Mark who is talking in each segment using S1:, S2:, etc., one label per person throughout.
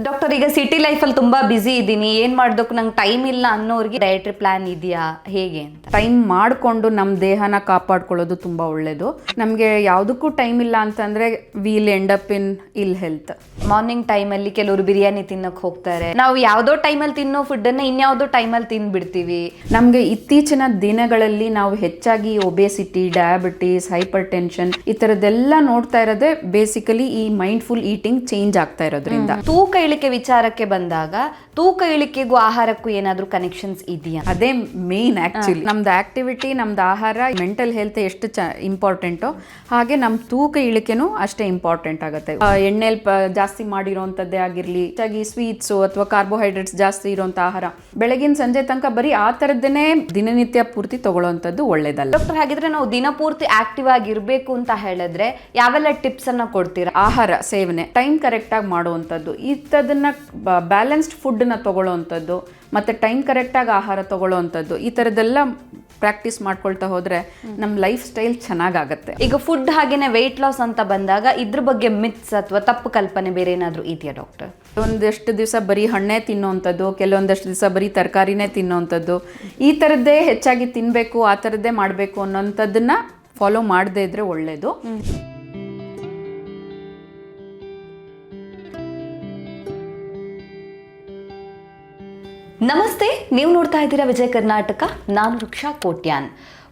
S1: Doctor, ಈಗ city ಲೈಫಲ್ಲಿ ತುಂಬಾ ಬಿಸಿ ಇದ್ದೀನಿ, ಏನ್ ಮಾಡೋದಕ್ಕೆ ನಂಗೆ ಟೈಮ್ ಇಲ್ಲ ಅನ್ನೋರಿಗೆ ಡಯಟ್ರಿ ಪ್ಲಾನ್ ಇದೆಯಾ ಹೇಗೆ ಅಂತ?
S2: ಟೈಮ್ ಮಾಡಿಕೊಂಡು ನಮ್ಮ ದೇಹನ ಕಾಪಾಡ್ಕೊಳ್ಳೋದು ತುಂಬ ಒಳ್ಳೆಯದು. ನಮಗೆ ಯಾವುದಕ್ಕೂ ಟೈಮ್ ಇಲ್ಲ ಅಂತಂದರೆ ವಿಲ್ ಎಂಡ್ ಅಪ್ ಇನ್ ಇಲ್ ಹೆಲ್ತ್.
S1: ಮಾರ್ನಿಂಗ್ ಟೈಮಲ್ಲಿ ಕೆಲವರು ಬಿರಿಯಾನಿ ತಿನ್ನೋಕೆ ಹೋಗ್ತಾರೆ. ನಾವು ಯಾವುದೋ ಟೈಮಲ್ಲಿ ತಿನ್ನೋ ಫುಡ್ಡನ್ನು ಇನ್ಯಾವುದೋ ಟೈಮಲ್ಲಿ ತಿಂದ್ಬಿಡ್ತೀವಿ.
S2: ನಮಗೆ ಇತ್ತೀಚಿನ ದಿನಗಳಲ್ಲಿ ನಾವು ಹೆಚ್ಚಾಗಿ ಒಬೇಸಿಟಿ, ಡಯಾಬಿಟೀಸ್, ಹೈಪರ್ ಟೆನ್ಷನ್ ಈ ಥರದ್ದೆಲ್ಲ ನೋಡ್ತಾ ಇರೋದೇ ಬೇಸಿಕಲಿ ಈ ಮೈಂಡ್ಫುಲ್ ಈಟಿಂಗ್ ಚೇಂಜ್ ಆಗ್ತಾ ಇರೋದ್ರಿಂದ.
S1: ತೂಕ ಇಳಿಕೆ ವಿಚಾರಕ್ಕೆ ಬಂದಾಗ ತೂಕ ಇಳಿಕೆಗೂ ಆಹಾರಕ್ಕೂ ಏನಾದರೂ ಕನೆಕ್ಷನ್ಸ್ ಇದೆಯಾ?
S2: ಅದೇ ಮೇನ್ ಆಕ್ಚುಲಿ. ನಮ್ದು ಆಕ್ಟಿವಿಟಿ, ನಮ್ದು ಆಹಾರ, ಮೆಂಟಲ್ ಹೆಲ್ತ್ ಎಷ್ಟು ಇಂಪಾರ್ಟೆಂಟೋ ಹಾಗೆ ನಮ್ಮ ತೂಕ ಇಳಿಕೆನೂ ಅಷ್ಟೇ ಇಂಪಾರ್ಟೆಂಟ್ ಆಗುತ್ತೆ. ಎಣ್ಣೆಲ್ ಜಾಸ್ತಿ ಮಾಡಿರೋಂಥದ್ದೇ ಆಗಿರಲಿ, ಹೆಚ್ಚಾಗಿ ಸ್ವೀಟ್ಸು ಅಥವಾ ಕಾರ್ಬೋಹೈಡ್ರೇಟ್ಸ್ ಜಾಸ್ತಿ ಇರೋಂಥ ಆಹಾರ ಬೆಳಗಿನ ಸಂಜೆ ತನಕ ಬರೀ ಆ ಥರದ್ದನ್ನೇ ದಿನನಿತ್ಯ ಪೂರ್ತಿ ತಗೊಳ್ಳೋವಂಥದ್ದು ಒಳ್ಳೇದಲ್ಲ.
S1: ಡಾಕ್ಟರ್, ಹಾಗಿದ್ರೆ ನಾವು ದಿನಪೂರ್ತಿ ಆಕ್ಟಿವ್ ಆಗಿರಬೇಕು ಅಂತ ಹೇಳಿದ್ರೆ ಯಾವೆಲ್ಲ ಟಿಪ್ಸ್ ಅನ್ನ ಕೊಡ್ತೀರಾ?
S2: ಆಹಾರ ಸೇವನೆ ಟೈಮ್ ಕರೆಕ್ಟಾಗಿ ಮಾಡುವಂಥದ್ದು, ಇಂಥದನ್ನ ಬ್ಯಾಲೆನ್ಸ್ಡ್ ಫುಡ್ನ ತಗೊಳ್ಳೋವಂಥದ್ದು, ಮತ್ತು ಟೈಮ್ ಕರೆಕ್ಟಾಗಿ ಆಹಾರ ತಗೊಳ್ಳೋವಂಥದ್ದು, ಈ ಥರದ್ದೆಲ್ಲ ಪ್ರಾಕ್ಟೀಸ್ ಮಾಡ್ಕೊಳ್ತಾ ಹೋದರೆ ನಮ್ಮ ಲೈಫ್ ಸ್ಟೈಲ್ ಚೆನ್ನಾಗಾಗತ್ತೆ.
S1: ಈಗ ಫುಡ್ ಹಾಗೇನೆ ವೆಯ್ಟ್ ಲಾಸ್ ಅಂತ ಬಂದಾಗ ಇದ್ರ ಬಗ್ಗೆ ಮಿತ್ಸ್ ಅಥವಾ ತಪ್ಪು ಕಲ್ಪನೆ ಬೇರೆ ಏನಾದರೂ ಇದೆಯಾ ಡಾಕ್ಟರ್?
S2: ಒಂದಷ್ಟು ದಿವಸ ಬರೀ ಹಣ್ಣೇ ತಿನ್ನೋವಂಥದ್ದು, ಕೆಲವೊಂದಷ್ಟು ದಿವಸ ಬರೀ ತರಕಾರಿನೇ ತಿನ್ನೋವಂಥದ್ದು, ಈ ಥರದ್ದೇ ಹೆಚ್ಚಾಗಿ ತಿನ್ನಬೇಕು, ಆ ಥರದ್ದೇ ಮಾಡಬೇಕು ಅನ್ನೋಂಥದ್ದನ್ನ ಫಾಲೋ ಮಾಡದೇ ಇದ್ರೆ ಒಳ್ಳೆಯದು.
S1: ನಮಸ್ತೆ, ನೀವು ನೋಡ್ತಾ ಇದ್ದೀರಾ ವಿಜಯ ಕರ್ನಾಟಕ. ನಾನು Vruksha Kotian.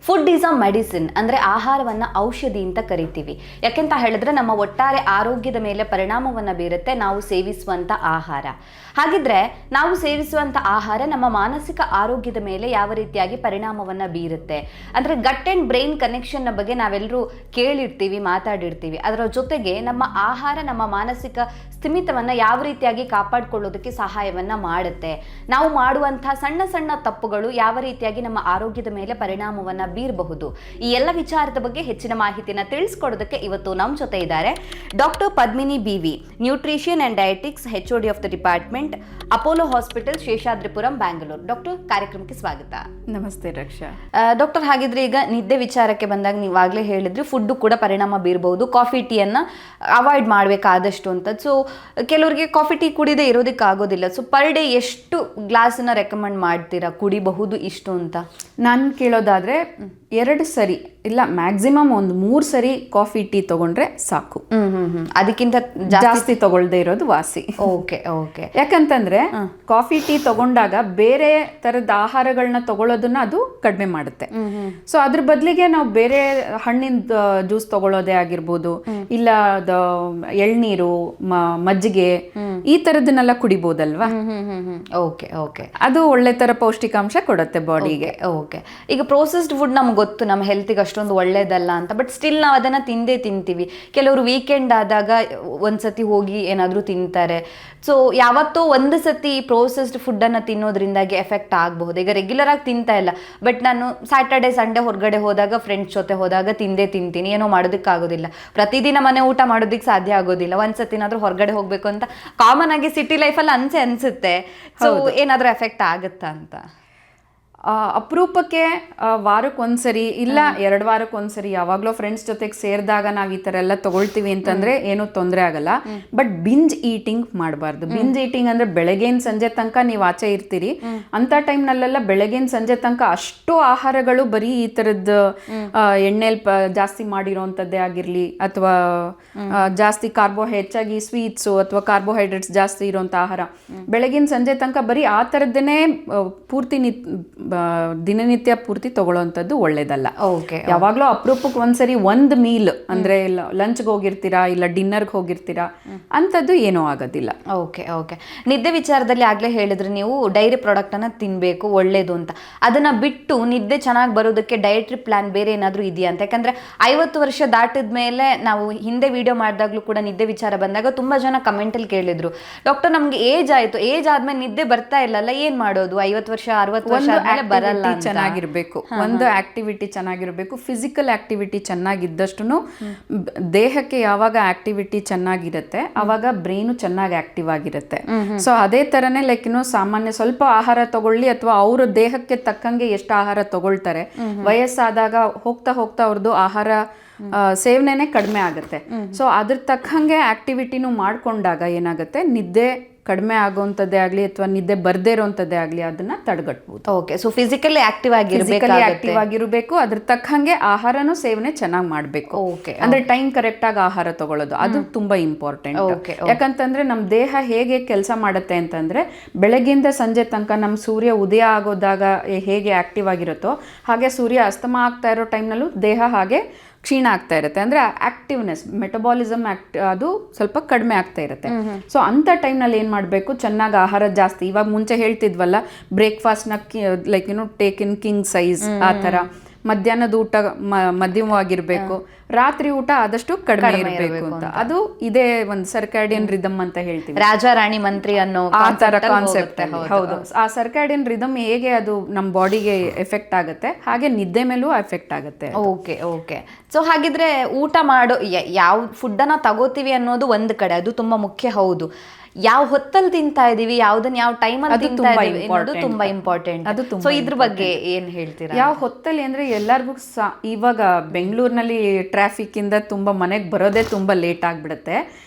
S1: Food is a medicine, ಅಂದರೆ ಆಹಾರವನ್ನು ಔಷಧಿ ಅಂತ ಕರಿತೀವಿ. ಯಾಕೆಂತ ಹೇಳಿದ್ರೆ ನಮ್ಮ ಒಟ್ಟಾರೆ ಆರೋಗ್ಯದ ಮೇಲೆ ಪರಿಣಾಮವನ್ನು ಬೀರುತ್ತೆ ನಾವು ಸೇವಿಸುವಂಥ ಆಹಾರ. ಹಾಗಿದ್ರೆ ನಾವು ಸೇವಿಸುವಂಥ ಆಹಾರ ನಮ್ಮ ಮಾನಸಿಕ ಆರೋಗ್ಯದ ಮೇಲೆ ಯಾವ ರೀತಿಯಾಗಿ ಪರಿಣಾಮವನ್ನು ಬೀರುತ್ತೆ ಅಂದರೆ ಗಟ್ ಆ್ಯಂಡ್ ಬ್ರೈನ್ ಕನೆಕ್ಷನ್ನ ಬಗ್ಗೆ ನಾವೆಲ್ಲರೂ ಕೇಳಿರ್ತೀವಿ, ಮಾತಾಡಿರ್ತೀವಿ. ಅದರ ಜೊತೆಗೆ ನಮ್ಮ ಆಹಾರ ನಮ್ಮ ಮಾನಸಿಕ ಸ್ಥಿಮಿತವನ್ನು ಯಾವ ರೀತಿಯಾಗಿ ಕಾಪಾಡಿಕೊಳ್ಳೋದಕ್ಕೆ ಸಹಾಯವನ್ನು ಮಾಡುತ್ತೆ. ನಾವು ಮಾಡುವಂಥ ಸಣ್ಣ ಸಣ್ಣ ತಪ್ಪುಗಳು ಯಾವ ರೀತಿಯಾಗಿ ನಮ್ಮ ಆರೋಗ್ಯದ ಮೇಲೆ ಪರಿಣಾಮವನ್ನು ಬೀರಬಹುದು, ಈ ಎಲ್ಲ ವಿಚಾರದ ಬಗ್ಗೆ ಹೆಚ್ಚಿನ ಮಾಹಿತಿನ ತಿಳಿಸ್ಕೊಡೋದಕ್ಕೆ ಇವತ್ತು ನಮ್ಮ ಜೊತೆ ಇದ್ದಾರೆ doctor Padmini BV, nutrition and dietetics, HOD of the department, Apollo hospital, Seshadripuram, Bangalore. Doctor, ಕಾರ್ಯಕ್ರಮಕ್ಕೆ ಸ್ವಾಗತ.
S2: ನಮಸ್ತೆ ರಕ್ಷಾ.
S1: ಡಾಕ್ಟರ್, ಹಾಗಿದ್ರೆ ಈಗ ನಿದ್ದೆ ವಿಚಾರಕ್ಕೆ ಬಂದಾಗ ನೀವಾಗಲೇ ಹೇಳಿದ್ರಿ ಫುಡ್ಡು ಕೂಡ ಪರಿಣಾಮ ಬೀರಬಹುದು, ಕಾಫಿ ಟೀಯನ್ನು ಅವಾಯ್ಡ್ ಮಾಡಬೇಕಾದಷ್ಟು ಅಂತ. ಸೊ ಕೆಲವರಿಗೆ ಕಾಫಿ ಟೀ ಕುಡಿದೇ ಇರೋದಕ್ಕಾಗೋದಿಲ್ಲ. ಸೊ ಪರ್ ಡೇ ಎಷ್ಟು ಗ್ಲಾಸನ್ನ ರೆಕಮೆಂಡ್ ಮಾಡ್ತೀರಾ ಕುಡಿಬಹುದು ಇಷ್ಟು ಅಂತ?
S2: ನಾನು ಕೇಳೋದಾದರೆ 2 ಸರಿ ಇಲ್ಲ ಮ್ಯಾಕ್ಸಿಮಮ್ ಒಂದು 3 ಸರಿ ಕಾಫಿ ಟೀ ತಗೊಂಡ್ರೆ ಸಾಕು.
S1: ಅದಕ್ಕಿಂತ
S2: ಜಾಸ್ತಿ ತಗೊಳ್ದೇ ಇರೋದು ವಾಸಿ.
S1: Okay okay.
S2: ಯಾಕಂತಂದ್ರೆ ಕಾಫಿ ಟೀ ತಗೊಂಡಾಗ ಬೇರೆ ತರದ ಆಹಾರಗಳನ್ನ ತಗೊಳ್ಳೋದನ್ನ ಅದು ಕಡಿಮೆ ಮಾಡುತ್ತೆ. ಸೊ ಅದ್ರ ಬದಲಿಗೆ ನಾವು ಬೇರೆ ಹಣ್ಣಿನ ಜ್ಯೂಸ್ ತಗೊಳ್ಳೋದೇ ಆಗಿರ್ಬೋದು, ಇಲ್ಲ ಎಳ್ನೀರು, ಮಜ್ಜಿಗೆ ಈ ತರದನ್ನೆಲ್ಲ ಕುಡಿಬೋದಲ್ವಾ.
S1: Okay okay.
S2: ಅದು ಒಳ್ಳೆ ತರ ಪೌಷ್ಟಿಕಾಂಶ ಕೊಡುತ್ತೆ ಬಾಡಿಗೆ.
S1: ಓಕೆ. ಈಗ ಪ್ರೋಸೆಸ್ಡ್ ಫುಡ್ ನಮ್ಗೆ ಗೊತ್ತು ನಮ್ಮ ಹೆಲ್ತಿಗೆ ಅಷ್ಟೊಂದು ಒಳ್ಳೇದಲ್ಲ ಅಂತ, ಬಟ್ ಸ್ಟಿಲ್ ನಾವು ಅದನ್ನು ತಿಂತೀವಿ. ಕೆಲವರು ವೀಕೆಂಡ್ ಆದಾಗ ಒಂದ್ಸತಿ ಹೋಗಿ ಏನಾದರೂ ತಿಂತಾರೆ. ಸೊ ಯಾವತ್ತೋ ಒಂದು ಸತಿ ಪ್ರೋಸೆಸ್ಡ್ ಫುಡ್ಡನ್ನು ತಿನ್ನೋದ್ರಿಂದಾಗಿ ಎಫೆಕ್ಟ್ ಆಗಬಹುದು. ಈಗ ರೆಗ್ಯುಲರ್ ಆಗಿ ತಿಂತಾ ಇಲ್ಲ, ಬಟ್ ನಾನು ಸ್ಯಾಟರ್ಡೆ ಸಂಡೇ ಹೊರಗಡೆ ಹೋದಾಗ, ಫ್ರೆಂಡ್ಸ್ ಜೊತೆ ಹೋದಾಗ ತಿಂತೀನಿ, ಏನೋ ಮಾಡೋದಕ್ಕಾಗೋದಿಲ್ಲ. ಪ್ರತಿದಿನ ಮನೆ ಊಟ ಮಾಡೋದಕ್ಕೆ ಸಾಧ್ಯ ಆಗೋದಿಲ್ಲ. ಒಂದ್ಸತಿನಾದ್ರೂ ಹೊರಗಡೆ ಹೋಗ್ಬೇಕು ಅಂತ ಕಾಮನ್ ಆಗಿ ಸಿಟಿ ಲೈಫಲ್ಲಿ ಅನ್ಸುತ್ತೆ. ಸೊ ಏನಾದರೂ ಎಫೆಕ್ಟ್ ಆಗುತ್ತಾ ಅಂತ?
S2: ಅಪರೂಪಕ್ಕೆ ವಾರಕ್ಕೊಂದ್ಸರಿ ಇಲ್ಲ 2 ವಾರಕ್ಕೊಂದ್ಸರಿ ಯಾವಾಗಲೂ ಫ್ರೆಂಡ್ಸ್ ಜೊತೆಗೆ ಸೇರಿದಾಗ ನಾವು ಈ ಥರ ಎಲ್ಲ ತಗೊಳ್ತೀವಿ ಅಂತಂದರೆ ಏನೂ ತೊಂದರೆ ಆಗಲ್ಲ. ಬಟ್ ಬಿಂಜ್ ಈಟಿಂಗ್ ಮಾಡಬಾರ್ದು. ಬಿಂಜ್ ಈಟಿಂಗ್ ಅಂದರೆ ಬೆಳಗ್ಗೆನ ಸಂಜೆ ತನಕ ನೀವು ಆಚೆ ಇರ್ತೀರಿ, ಅಂಥ ಟೈಮ್ನಲ್ಲೆಲ್ಲ ಬೆಳಗ್ಗೆನ ಸಂಜೆ ತನಕ ಅಷ್ಟು ಆಹಾರಗಳು ಬರೀ ಈ ಥರದ್ದು ಎಣ್ಣೆಲಿ ಜಾಸ್ತಿ ಮಾಡಿರೋವಂಥದ್ದೇ ಆಗಿರಲಿ, ಅಥವಾ ಜಾಸ್ತಿ ಹೆಚ್ಚಾಗಿ ಸ್ವೀಟ್ಸು ಅಥವಾ ಕಾರ್ಬೋಹೈಡ್ರೇಟ್ಸ್ ಜಾಸ್ತಿ ಇರೋಂಥ ಆಹಾರ ಬೆಳಗಿನ ಸಂಜೆ ತನಕ ಬರೀ ಆ ಥರದ್ದೇನೆ ಪೂರ್ತಿ ದಿನನಿತ್ಯ ಪೂರ್ತಿ ತಗೊಳ್ಳೋವಂಥದ್ದು ಒಳ್ಳೇದಲ್ಲ.
S1: ಓಕೆ.
S2: ಯಾವಾಗಲೂ ಅಪರೂಪಕ್ಕೆ ಒಂದ್ಸರಿ ಒಂದು ಮೀಲ್ ಅಂದರೆ ಲಂಚ್ಗೆ ಹೋಗಿರ್ತೀರಾ ಇಲ್ಲ ಡಿನ್ನರ್ಗೆ ಹೋಗಿರ್ತೀರಾ, ಅಂಥದ್ದು ಏನೂ ಆಗೋದಿಲ್ಲ.
S1: Okay okay. ನಿದ್ದೆ ವಿಚಾರದಲ್ಲಿ ಆಗಲೇ ಹೇಳಿದ್ರೆ ನೀವು ಡೈರಿ ಪ್ರಾಡಕ್ಟನ್ನು ತಿನ್ನಬೇಕು, ಒಳ್ಳೇದು ಅಂತ. ಅದನ್ನು ಬಿಟ್ಟು ನಿದ್ದೆ ಚೆನ್ನಾಗಿ ಬರೋದಕ್ಕೆ ಡಯಟ್ರಿ ಪ್ಲಾನ್ ಬೇರೆ ಏನಾದರೂ ಇದೆಯಾ ಅಂತ? ಯಾಕಂದರೆ 50 ವರ್ಷ ದಾಟಿದ ಮೇಲೆ, ನಾವು ಹಿಂದೆ ವಿಡಿಯೋ ಮಾಡಿದಾಗಲೂ ಕೂಡ ನಿದ್ದೆ ವಿಚಾರ ಬಂದಾಗ ತುಂಬ ಜನ ಕಮೆಂಟಲ್ಲಿ ಕೇಳಿದ್ರು, ಡಾಕ್ಟರ್ ನಮಗೆ ಏಜ್ ಆಯಿತು, ಏಜ್ ಆದಮೇಲೆ ನಿದ್ದೆ ಬರ್ತಾ ಇಲ್ಲಲ್ಲ, ಏನು ಮಾಡೋದು? 50 ವರ್ಷ 60 ವರ್ಷ ಬರಲ್ಲ.
S2: ಚೆನ್ನಾಗಿರ್ಬೇಕು, ಒಂದು ಆಕ್ಟಿವಿಟಿ ಚೆನ್ನಾಗಿರ್ಬೇಕು. ಫಿಸಿಕಲ್ ಆಕ್ಟಿವಿಟಿ ಚೆನ್ನಾಗಿದ್ದಷ್ಟು ದೇಹಕ್ಕೆ ಯಾವಾಗ ಆಕ್ಟಿವಿಟಿ ಚೆನ್ನಾಗಿರುತ್ತೆ ಅವಾಗ ಬ್ರೈನು ಚೆನ್ನಾಗಿ ಆಕ್ಟಿವ್ ಆಗಿರುತ್ತೆ. ಸೊ ಅದೇ ತರನೇ ಲೈಕ್ ಸಾಮಾನ್ಯ ಸ್ವಲ್ಪ ಆಹಾರ ತಗೊಳ್ಳಿ ಅಥವಾ ಅವ್ರ ದೇಹಕ್ಕೆ ತಕ್ಕಂಗೆ ಎಷ್ಟು ಆಹಾರ ತಗೊಳ್ತಾರೆ, ವಯಸ್ಸಾದಾಗ ಹೋಗ್ತಾ ಹೋಗ್ತಾ ಅವ್ರದ್ದು ಆಹಾರ ಸೇವನೆನೇ ಕಡಿಮೆ ಆಗುತ್ತೆ. ಸೊ ಅದ್ರ ತಕ್ಕಂಗೆ ಆಕ್ಟಿವಿಟಿನೂ ಮಾಡ್ಕೊಂಡಾಗ ಏನಾಗುತ್ತೆ, ನಿದ್ದೆ ಕಡಿಮೆ ಆಗೋವಂಥದ್ದೇ ಆಗಲಿ ಅಥವಾ ನಿದ್ದೆ ಬರ್ದೇ ಇರೋವಂಥದ್ದೇ ಆಗಲಿ ಅದನ್ನ ತಡೆಗಟ್ಬೋದು.
S1: Okay, so physically active
S2: active ಆಗಿರಬೇಕು, ಅದ್ರ ತಕ್ಕಂಗೆ ಆಹಾರನೂ ಸೇವನೆ ಚೆನ್ನಾಗಿ ಮಾಡಬೇಕು.
S1: ಓಕೆ,
S2: ಅಂದ್ರೆ ಟೈಮ್ ಕರೆಕ್ಟ್ ಆಗಿ ಆಹಾರ ತಗೊಳ್ಳೋದು ಅದು ತುಂಬಾ ಇಂಪಾರ್ಟೆಂಟ್. ಯಾಕಂತಂದ್ರೆ ನಮ್ ದೇಹ ಹೇಗೆ ಕೆಲಸ ಮಾಡುತ್ತೆ ಅಂತಂದ್ರೆ ಬೆಳಗ್ಗಿಂದ ಸಂಜೆ ತನಕ ನಮ್ ಸೂರ್ಯ ಉದಯ ಆಗೋದಾಗ ಹೇಗೆ ಆಕ್ಟಿವ್ ಆಗಿರುತ್ತೋ ಹಾಗೆ ಸೂರ್ಯ ಅಸ್ತಮ ಆಗ್ತಾ ಇರೋ ಟೈಮ್ನಲ್ಲೂ ದೇಹ ಹಾಗೆ ಕ್ಷೀಣ ಆಗ್ತಾ ಇರುತ್ತೆ. ಅಂದ್ರೆ ಆಕ್ಟಿವ್ನೆಸ್, ಮೆಟಬಾಲಿಸಮ್ ಅದು ಸ್ವಲ್ಪ ಕಡಿಮೆ ಆಗ್ತಾ ಇರುತ್ತೆ. ಸೊ ಅಂತ ಟೈಮ್ನಲ್ಲಿ ಏನು ಮಾಡಬೇಕು, ಚೆನ್ನಾಗಿ ಆಹಾರ ಜಾಸ್ತಿ, ಇವಾಗ ಮುಂಚೆ ಹೇಳ್ತಿದ್ವಲ್ಲ ಬ್ರೇಕ್ಫಾಸ್ಟ್ನ like take in king size ಆ ಥರ, ಮಧ್ಯಾಹ್ನದ ಊಟ ಮಧ್ಯಮವಾಗಿರ್ಬೇಕು, ರಾತ್ರಿ ಊಟ ಆದಷ್ಟು ಕಡಿಮೆ ಇರಬೇಕು ಅಂತ. ಅದು ಇದೇ ಒಂದು ಸರ್ಕ್ಯಾಡಿಯನ್ ರಿದಮ್ ಅಂತ ಹೇಳ್ತೀವಿ,
S1: ರಾಜ ರಾಣಿ ಮಂತ್ರಿ ಅನ್ನೋ
S2: ಆ ತರ ಕಾನ್ಸೆಪ್ಟ್. ಹೌದು, ಆ ಸರ್ಕ್ಯಾಡಿಯನ್ ರಿದಮ್ ಹೇಗೆ ಅದು ನಮ್ಮ ಬಾಡಿಗೆ ಎಫೆಕ್ಟ್ ಆಗುತ್ತೆ ಹಾಗೆ ನಿದ್ದೆ ಮೇಲೂ ಎಫೆಕ್ಟ್ ಆಗುತ್ತೆ.
S1: Okay okay. ಸೊ ಹಾಗಿದ್ರೆ ಊಟ ಮಾಡೋ ಯಾವ ಫುಡ್ಡನ್ನ ತಗೋತೀವಿ ಅನ್ನೋದು ಒಂದು ಕಡೆ, ಅದು ತುಂಬಾ ಮುಖ್ಯ. ಹೌದು, ಯಾವ ಹೊತ್ತಲ್ಲಿ ತಿಂತಾ ಇದೀವಿ, ಯಾವ್ದನ್ನ ಯಾವ ಟೈಮಲ್ಲಿ ತಿಂತಾ ಇದೀವಿ ಅನ್ನೋದು ತುಂಬಾ ಇಂಪಾರ್ಟೆಂಟ್. ಸೊ ಇದ್ರ ಬಗ್ಗೆ ಏನ್ ಹೇಳ್ತೀರಾ?
S2: ಯಾವ ಹೊತ್ತಲ್ಲಿ ಅಂದ್ರೆ ಎಲ್ಲರಿಗೂ ಇವಾಗ ಬೆಂಗಳೂರಿನಲ್ಲಿ ಟ್ರಾಫಿಕ್ ಇಂದ ತುಂಬಾ ಮನೆಗೆ ಬರೋದೇ ತುಂಬಾ ಲೇಟ್ ಆಗ್ಬಿಡುತ್ತೆ.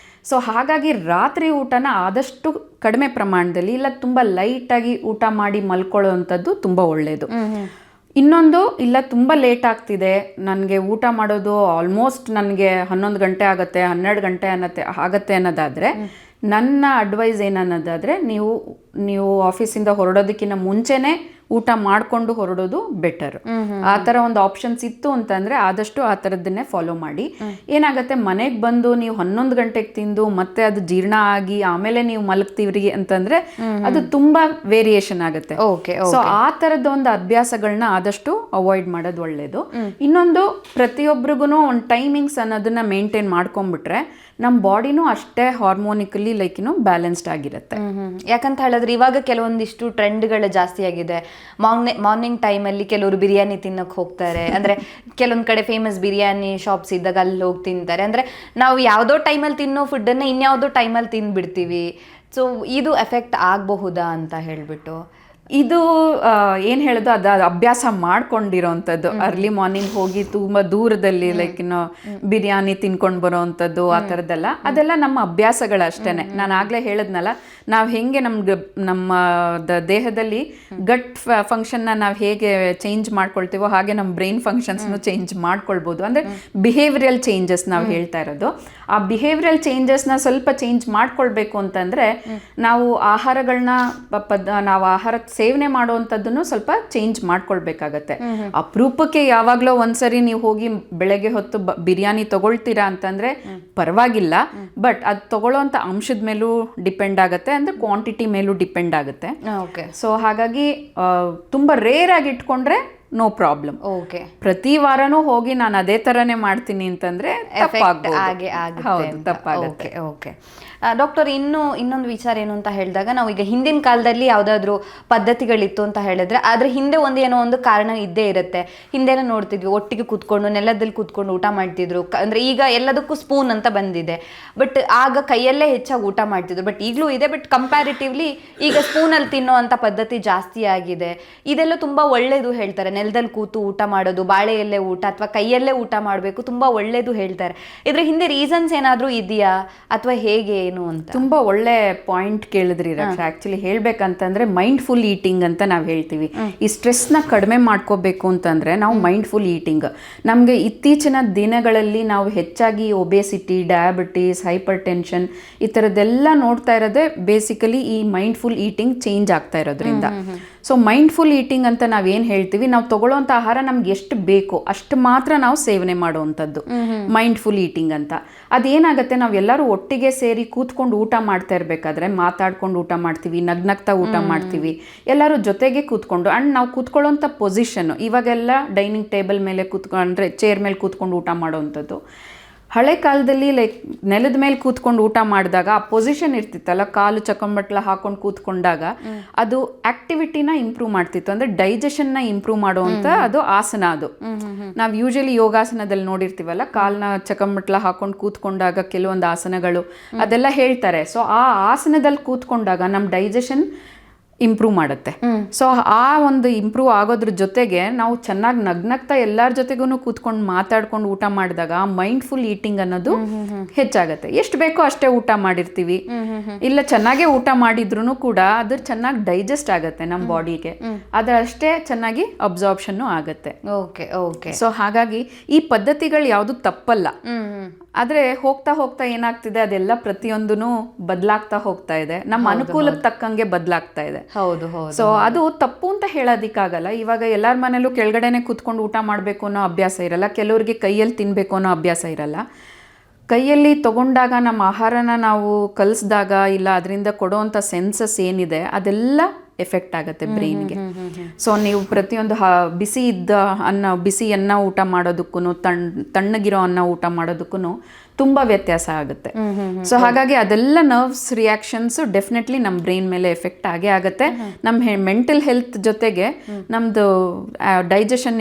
S2: ಸೊ ಹಾಗಾಗಿ ರಾತ್ರಿ ಊಟನ ಆದಷ್ಟು ಕಡಿಮೆ ಪ್ರಮಾಣದಲ್ಲಿ ಇಲ್ಲ ತುಂಬ ಲೈಟಾಗಿ ಊಟ ಮಾಡಿ ಮಲ್ಕೊಳ್ಳೋ ಅಂಥದ್ದು ತುಂಬ ಒಳ್ಳೆಯದು. ಇನ್ನೊಂದು, ಇಲ್ಲ ತುಂಬ ಲೇಟ್ ಆಗ್ತಿದೆ, ನನಗೆ ಊಟ ಮಾಡೋದು ಆಲ್ಮೋಸ್ಟ್ ನನಗೆ 11 ಗಂಟೆ ಆಗುತ್ತೆ, 12 ಗಂಟೆ ಆಗತ್ತೆ ಅನ್ನೋದಾದರೆ ನನ್ನ ಅಡ್ವೈಸ್ ಏನನ್ನೋದಾದರೆ ನೀವು ಆಫೀಸಿಂದ ಹೊರಡೋದಕ್ಕಿಂತ ಮುಂಚೆನೇ ಊಟ ಮಾಡಿಕೊಂಡು ಹೊರಡೋದು ಬೆಟರ್. ಆ ಥರ ಒಂದು ಆಪ್ಷನ್ಸ್ ಇತ್ತು ಅಂತಂದರೆ ಆದಷ್ಟು ಆ ಥರದ್ದನ್ನೇ ಫಾಲೋ ಮಾಡಿ. ಏನಾಗುತ್ತೆ, ಮನೆಗೆ ಬಂದು ನೀವು 11 ಗಂಟೆಗೆ ತಿಂದು ಮತ್ತೆ ಅದು ಜೀರ್ಣ ಆಗಿ ಆಮೇಲೆ ನೀವು ಮಲಗ್ತೀವ್ರಿ ಅಂತಂದರೆ ಅದು ತುಂಬ ವೇರಿಯೇಷನ್ ಆಗುತ್ತೆ. ಸೊ ಆ ಥರದ ಒಂದು ಅಭ್ಯಾಸಗಳನ್ನ ಆದಷ್ಟು ಅವಾಯ್ಡ್ ಮಾಡೋದು ಒಳ್ಳೆಯದು. ಇನ್ನೊಂದು, ಪ್ರತಿಯೊಬ್ಬರಿಗೂ ಒಂದು ಟೈಮಿಂಗ್ಸ್ ಅನ್ನೋದನ್ನ ಮೇಂಟೈನ್ ಮಾಡ್ಕೊಂಡ್ಬಿಟ್ರೆ ನಮ್ಮ ಬಾಡಿನೂ ಅಷ್ಟೇ ಹಾರ್ಮೋನಿಕಲಿ ಬ್ಯಾಲೆನ್ಸ್ಡ್ ಆಗಿರುತ್ತೆ.
S1: ಯಾಕಂತ ಹೇಳಿದ್ರೆ ಇವಾಗ ಕೆಲವೊಂದಿಷ್ಟು ಟ್ರೆಂಡ್ಗಳು ಜಾಸ್ತಿ ಆಗಿದೆ. ಮಾರ್ನಿಂಗ್ ಟೈಮಲ್ಲಿ ಕೆಲವರು ಬಿರಿಯಾನಿ ತಿನ್ನಕ್ಕೆ ಹೋಗ್ತಾರೆ, ಅಂದ್ರೆ ಕೆಲವೊಂದು ಕಡೆ ಫೇಮಸ್ ಬಿರಿಯಾನಿ ಶಾಪ್ಸ್ ಇದ್ದಾಗ ಅಲ್ಲಿ ಹೋಗಿ ತಿಂತಾರೆ. ಅಂದ್ರೆ ನಾವು ಯಾವುದೋ ಟೈಮಲ್ಲಿ ತಿನ್ನೋ ಫುಡ್ಡನ್ನು ಇನ್ಯಾವುದೋ ಟೈಮಲ್ಲಿ ತಿಂದ್ಬಿಡ್ತೀವಿ. ಸೊ ಇದು ಎಫೆಕ್ಟ್ ಆಗಬಹುದಾ ಅಂತ ಹೇಳ್ಬಿಟ್ಟು,
S2: ಇದು ಏನು ಹೇಳೋದು, ಅದು ಅಭ್ಯಾಸ ಮಾಡ್ಕೊಂಡಿರೋವಂಥದ್ದು. ಅರ್ಲಿ ಮಾರ್ನಿಂಗ್ ಹೋಗಿ ತುಂಬ ದೂರದಲ್ಲಿ ಬಿರಿಯಾನಿ ತಿನ್ಕೊಂಡು ಬರೋವಂಥದ್ದು ಆ ಥರದ್ದೆಲ್ಲ, ಅದೆಲ್ಲ ನಮ್ಮ ಅಭ್ಯಾಸಗಳಷ್ಟೇ. ನಾನು ಆಗಲೇ ಹೇಳಿದ್ನಲ್ಲ, ನಾವು ಹೇಗೆ ನಮ್ಮ ದೇಹದಲ್ಲಿ ಗಟ್ ಫಂಕ್ಷನ್ನ ನಾವು ಹೇಗೆ ಚೇಂಜ್ ಮಾಡ್ಕೊಳ್ತೀವೋ ಹಾಗೆ ನಮ್ಮ ಬ್ರೈನ್ ಫಂಕ್ಷನ್ಸ್ನು ಚೇಂಜ್ ಮಾಡ್ಕೊಳ್ಬೋದು. ಅಂದರೆ ಬಿಹೇವಿಯರಲ್ ಚೇಂಜಸ್ ನಾವು ಹೇಳ್ತಾ ಇರೋದು. ಆ ಬಿಹೇವಿಯರಲ್ ಚೇಂಜಸ್ನ ಸ್ವಲ್ಪ ಚೇಂಜ್ ಮಾಡ್ಕೊಳ್ಬೇಕು ಅಂತಂದರೆ ನಾವು ಆಹಾರಗಳನ್ನ ನಾವು ಆಹಾರ ಸೇವನೆ ಮಾಡುವಂಥದ್ದನ್ನು ಸ್ವಲ್ಪ ಚೇಂಜ್ ಮಾಡ್ಕೊಳ್ಬೇಕಾಗತ್ತೆ. ಅಪರೂಪಕ್ಕೆ ಯಾವಾಗಲೋ ಒಂದ್ಸರಿ ನೀವು ಹೋಗಿ ಬೆಳಗ್ಗೆ ಹೊತ್ತು ಬಿರಿಯಾನಿ ತಗೊಳ್ತೀರಾ ಅಂತಂದ್ರೆ ಪರವಾಗಿಲ್ಲ, ಬಟ್ ಅದು ತಗೊಳ್ಳೋಂಥ ಅಂಶದ ಮೇಲೂ ಡಿಪೆಂಡ್ ಆಗುತ್ತೆ, ಅಂದ್ರೆ ಕ್ವಾಂಟಿಟಿ ಮೇಲೂ ಡಿಪೆಂಡ್ ಆಗುತ್ತೆ. ಸೊ ಹಾಗಾಗಿ ತುಂಬ ರೇರ್ ಆಗಿ ಇಟ್ಕೊಂಡ್ರೆ ನೋ ಪ್ರಾಬ್ಲಮ್.
S1: ಓಕೆ,
S2: ಪ್ರತಿ ವಾರನೂ ಹೋಗಿ ನಾನು ಅದೇ ತರನೇ ಮಾಡ್ತೀನಿ ಅಂತಂದ್ರೆ ತಪ್ಪಾಗುತ್ತೆ.
S1: ಓಕೆ ಡಾಕ್ಟರ್, ಇನ್ನೊಂದು ವಿಚಾರ ಏನು ಅಂತ ಹೇಳಿದಾಗ, ನಾವು ಈಗ ಹಿಂದಿನ ಕಾಲದಲ್ಲಿ ಯಾವುದಾದ್ರೂ ಪದ್ಧತಿಗಳಿತ್ತು ಅಂತ ಹೇಳಿದ್ರೆ ಅದ್ರ ಹಿಂದೆ ಏನೋ ಒಂದು ಕಾರಣ ಇದ್ದೇ ಇರುತ್ತೆ. ಹಿಂದೆನೋ ನೋಡ್ತಿದ್ವಿ, ಒಟ್ಟಿಗೆ ಕೂತ್ಕೊಂಡು ನೆಲದಲ್ಲಿ ಕೂತ್ಕೊಂಡು ಊಟ ಮಾಡ್ತಿದ್ರು. ಅಂದ್ರೆ ಈಗ ಎಲ್ಲದಕ್ಕೂ ಸ್ಪೂನ್ ಅಂತ ಬಂದಿದೆ, ಬಟ್ ಆಗ ಕೈಯಲ್ಲೇ ಹೆಚ್ಚಾಗಿ ಊಟ ಮಾಡ್ತಿದ್ರು. ಬಟ್ ಈಗಲೂ ಇದೆ, ಬಟ್ ಕಂಪ್ಯಾರಿಟಿವ್ಲಿ ಈಗ ಸ್ಪೂನಲ್ಲಿ ತಿನ್ನೋ ಅಂತ ಪದ್ಧತಿ ಜಾಸ್ತಿ ಆಗಿದೆ. ಇದೆಲ್ಲ ತುಂಬಾ ಒಳ್ಳೇದು ಹೇಳ್ತಾರೆ, ನೆಲದಲ್ಲಿ ಕೂತು ಊಟ ಮಾಡೋದು, ಬಾಳೆ ಎಲೆ ಊಟ ಅಥವಾ ಕೈಯಲ್ಲೇ ಊಟ ಮಾಡಬೇಕು, ತುಂಬಾ ಒಳ್ಳೇದು ಹೇಳ್ತಾರೆ. ಇದ್ರ ಹಿಂದೆ ರೀಸನ್ಸ್ ಏನಾದ್ರೂ ಇದೆಯಾ ಅಥವಾ ಹೇಗೆ ಏನು ಅಂತ?
S2: ತುಂಬಾ ಒಳ್ಳೆ ಪಾಯಿಂಟ್ ಕೇಳಿದ್ರಿ ರಕ್ಷಾ. ಆಕ್ಚುಲಿ ಹೇಳ್ಬೇಕಂತಂದ್ರೆ ಮೈಂಡ್ಫುಲ್ ಈಟಿಂಗ್ ಅಂತ ನಾವು ಹೇಳ್ತೀವಿ. ಈ ಸ್ಟ್ರೆಸ್ನ ಕಡಿಮೆ ಮಾಡ್ಕೋಬೇಕು ಅಂತಂದ್ರೆ ನಾವು ಮೈಂಡ್ಫುಲ್ ಈಟಿಂಗ್, ನಮಗೆ ಇತ್ತೀಚಿನ ದಿನಗಳಲ್ಲಿ ನಾವು ಹೆಚ್ಚಾಗಿ ಒಬೇಸಿಟಿ, ಡಯಾಬಿಟೀಸ್, ಹೈಪರ್ ಟೆನ್ಷನ್ ಈ ಥರದ್ದೆಲ್ಲ ನೋಡ್ತಾ ಇರೋದೇ ಬೇಸಿಕಲಿ ಈ ಮೈಂಡ್ಫುಲ್ ಈಟಿಂಗ್ ಚೇಂಜ್ ಆಗ್ತಾ ಇರೋದ್ರಿಂದ. ಸೊ ಮೈಂಡ್ಫುಲ್ ಈಟಿಂಗ್ ಅಂತ ನಾವೇನು ಹೇಳ್ತೀವಿ, ನಾವು ತಗೊಳ್ಳೋಂಥ ಆಹಾರ ನಮ್ಗೆ ಎಷ್ಟು ಬೇಕೋ ಅಷ್ಟು ಮಾತ್ರ ನಾವು ಸೇವನೆ ಮಾಡುವಂಥದ್ದು ಮೈಂಡ್ಫುಲ್ ಈಟಿಂಗ್ ಅಂತ. ಅದೇನಾಗುತ್ತೆ, ನಾವೆಲ್ಲರೂ ಒಟ್ಟಿಗೆ ಸೇರಿ ಕೂತ್ಕೊಂಡು ಊಟ ಮಾಡ್ತಾ ಇರಬೇಕಾದ್ರೆ ಮಾತಾಡ್ಕೊಂಡು ಊಟ ಮಾಡ್ತೀವಿ, ನಗ್ನಗ್ತಾ ಊಟ ಮಾಡ್ತೀವಿ, ಎಲ್ಲರೂ ಜೊತೆಗೆ ಕೂತ್ಕೊಂಡು. ಆ್ಯಂಡ್ ನಾವು ಕೂತ್ಕೊಳ್ಳೋಂಥ ಪೊಸಿಷನ್ನು ಇವಾಗೆಲ್ಲ ಡೈನಿಂಗ್ ಟೇಬಲ್ ಮೇಲೆ ಅಂದರೆ ಚೇರ್ ಮೇಲೆ ಕೂತ್ಕೊಂಡು ಊಟ ಮಾಡೋವಂಥದ್ದು. ಹಳೆ ಕಾಲದಲ್ಲಿ ನೆಲದ ಮೇಲೆ ಕೂತ್ಕೊಂಡು ಊಟ ಮಾಡಿದಾಗ ಆ ಪೊಸಿಷನ್ ಇರ್ತಿತ್ತಲ್ಲ, ಕಾಲು ಚಕ್ಕಂಬಟ್ಲ ಹಾಕೊಂಡು ಕೂತ್ಕೊಂಡಾಗ ಅದು ಆಕ್ಟಿವಿಟಿನ ಇಂಪ್ರೂವ್ ಮಾಡ್ತಿತ್ತು, ಅಂದ್ರೆ ಡೈಜೆಷನ್ನ ಇಂಪ್ರೂವ್ ಮಾಡುವಂತ ಅದು ಆಸನ. ಅದು ನಾವು ಯೂಶಲಿ ಯೋಗಾಸನದಲ್ಲಿ ನೋಡಿರ್ತೀವಲ್ಲ, ಕಾಲ್ನ ಚಕ್ಕಂಬಟ್ಲ ಹಾಕೊಂಡು ಕೂತ್ಕೊಂಡಾಗ ಕೆಲವೊಂದು ಆಸನಗಳು ಅದೆಲ್ಲ ಹೇಳ್ತಾರೆ. ಸೊ ಆ ಆಸನದಲ್ಲಿ ಕೂತ್ಕೊಂಡಾಗ ನಮ್ಮ ಡೈಜೆಷನ್ ಇಂಪ್ರೂವ್ ಮಾಡುತ್ತೆ. ಸೊ ಆ ಒಂದು ಇಂಪ್ರೂವ್ ಆಗೋದ್ರ ಜೊತೆಗೆ ನಾವು ಚೆನ್ನಾಗಿ ನಗ್ನಗ್ತಾ ಎಲ್ಲರ ಜೊತೆಗೂ ಕೂತ್ಕೊಂಡು ಮಾತಾಡ್ಕೊಂಡು ಊಟ ಮಾಡಿದಾಗ ಮೈಂಡ್ಫುಲ್ ಈಟಿಂಗ್ ಅನ್ನೋದು ಹೆಚ್ಚಾಗತ್ತೆ. ಎಷ್ಟು ಬೇಕೋ ಅಷ್ಟೇ ಊಟ ಮಾಡಿರ್ತೀವಿ, ಇಲ್ಲ ಚೆನ್ನಾಗೇ ಊಟ ಮಾಡಿದ್ರು ಕೂಡ ಅದು ಚೆನ್ನಾಗಿ ಡೈಜೆಸ್ಟ್ ಆಗತ್ತೆ ನಮ್ಮ ಬಾಡಿಗೆ, ಅದಷ್ಟೇ ಚೆನ್ನಾಗಿ ಅಬ್ಸಾರ್ಪ್ಷನ್ ಆಗತ್ತೆ.
S1: Okay okay.
S2: ಸೊ ಹಾಗಾಗಿ ಈ ಪದ್ಧತಿಗಳು ಯಾವುದು ತಪ್ಪಲ್ಲ. ಆದ್ರೆ ಹೋಗ್ತಾ ಹೋಗ್ತಾ ಏನಾಗ್ತಿದೆ, ಅದೆಲ್ಲ ಪ್ರತಿಯೊಂದೂ ಬದಲಾಗ್ತಾ ಹೋಗ್ತಾ ಇದೆ, ನಮ್ಮ ಅನುಕೂಲಕ್ಕೆ ತಕ್ಕಂಗೆ ಬದಲಾಗ್ತಾ ಇದೆ.
S1: ಹೌದು ಹೌದು.
S2: ಸೊ ಅದು ತಪ್ಪು ಅಂತ ಹೇಳೋದಿಕ್ಕಾಗಲ್ಲ. ಇವಾಗ ಎಲ್ಲರ ಮನೇಲೂ ಕೆಳಗಡೆನೆ ಕೂತ್ಕೊಂಡು ಊಟ ಮಾಡಬೇಕು ಅನ್ನೋ ಅಭ್ಯಾಸ ಇರಲ್ಲ, ಕೆಲವರಿಗೆ ಕೈಯಲ್ಲಿ ತಿನ್ನಬೇಕು ಅನ್ನೋ ಅಭ್ಯಾಸ ಇರಲ್ಲ. ಕೈಯಲ್ಲಿ ತಗೊಂಡಾಗ ನಮ್ಮ ಆಹಾರನ ನಾವು ಕಲಿಸಿದಾಗ ಇಲ್ಲ ಅದರಿಂದ ಕೊಡೋವಂಥ ಸೆನ್ಸಸ್ ಏನಿದೆ ಅದೆಲ್ಲ ಎಫೆಕ್ಟ್ ಆಗುತ್ತೆ ಬ್ರೈನ್ಗೆ. ಸೊ ನೀವು ಪ್ರತಿಯೊಂದು ಬಿಸಿ ಅನ್ನ ಊಟ ಮಾಡೋದಕ್ಕೂ ತಣ್ಣಗಿರೋ ಅನ್ನ ಊಟ ಮಾಡೋದಕ್ಕೂ ತುಂಬ ವ್ಯತ್ಯಾಸ ಆಗುತ್ತೆ. ಸೊ ಹಾಗಾಗಿ ಅದೆಲ್ಲ ನರ್ವ್ಸ್ ರಿಯಾಕ್ಷನ್ಸು ಡೆಫಿನೆಟ್ಲಿ ನಮ್ಮ ಬ್ರೈನ್ ಮೇಲೆ ಎಫೆಕ್ಟ್ ಆಗೇ ಆಗುತ್ತೆ. ನಮ್ಮ ಮೆಂಟಲ್ ಹೆಲ್ತ್ ಜೊತೆಗೆ ನಮ್ಮದು ಡೈಜೆಷನ್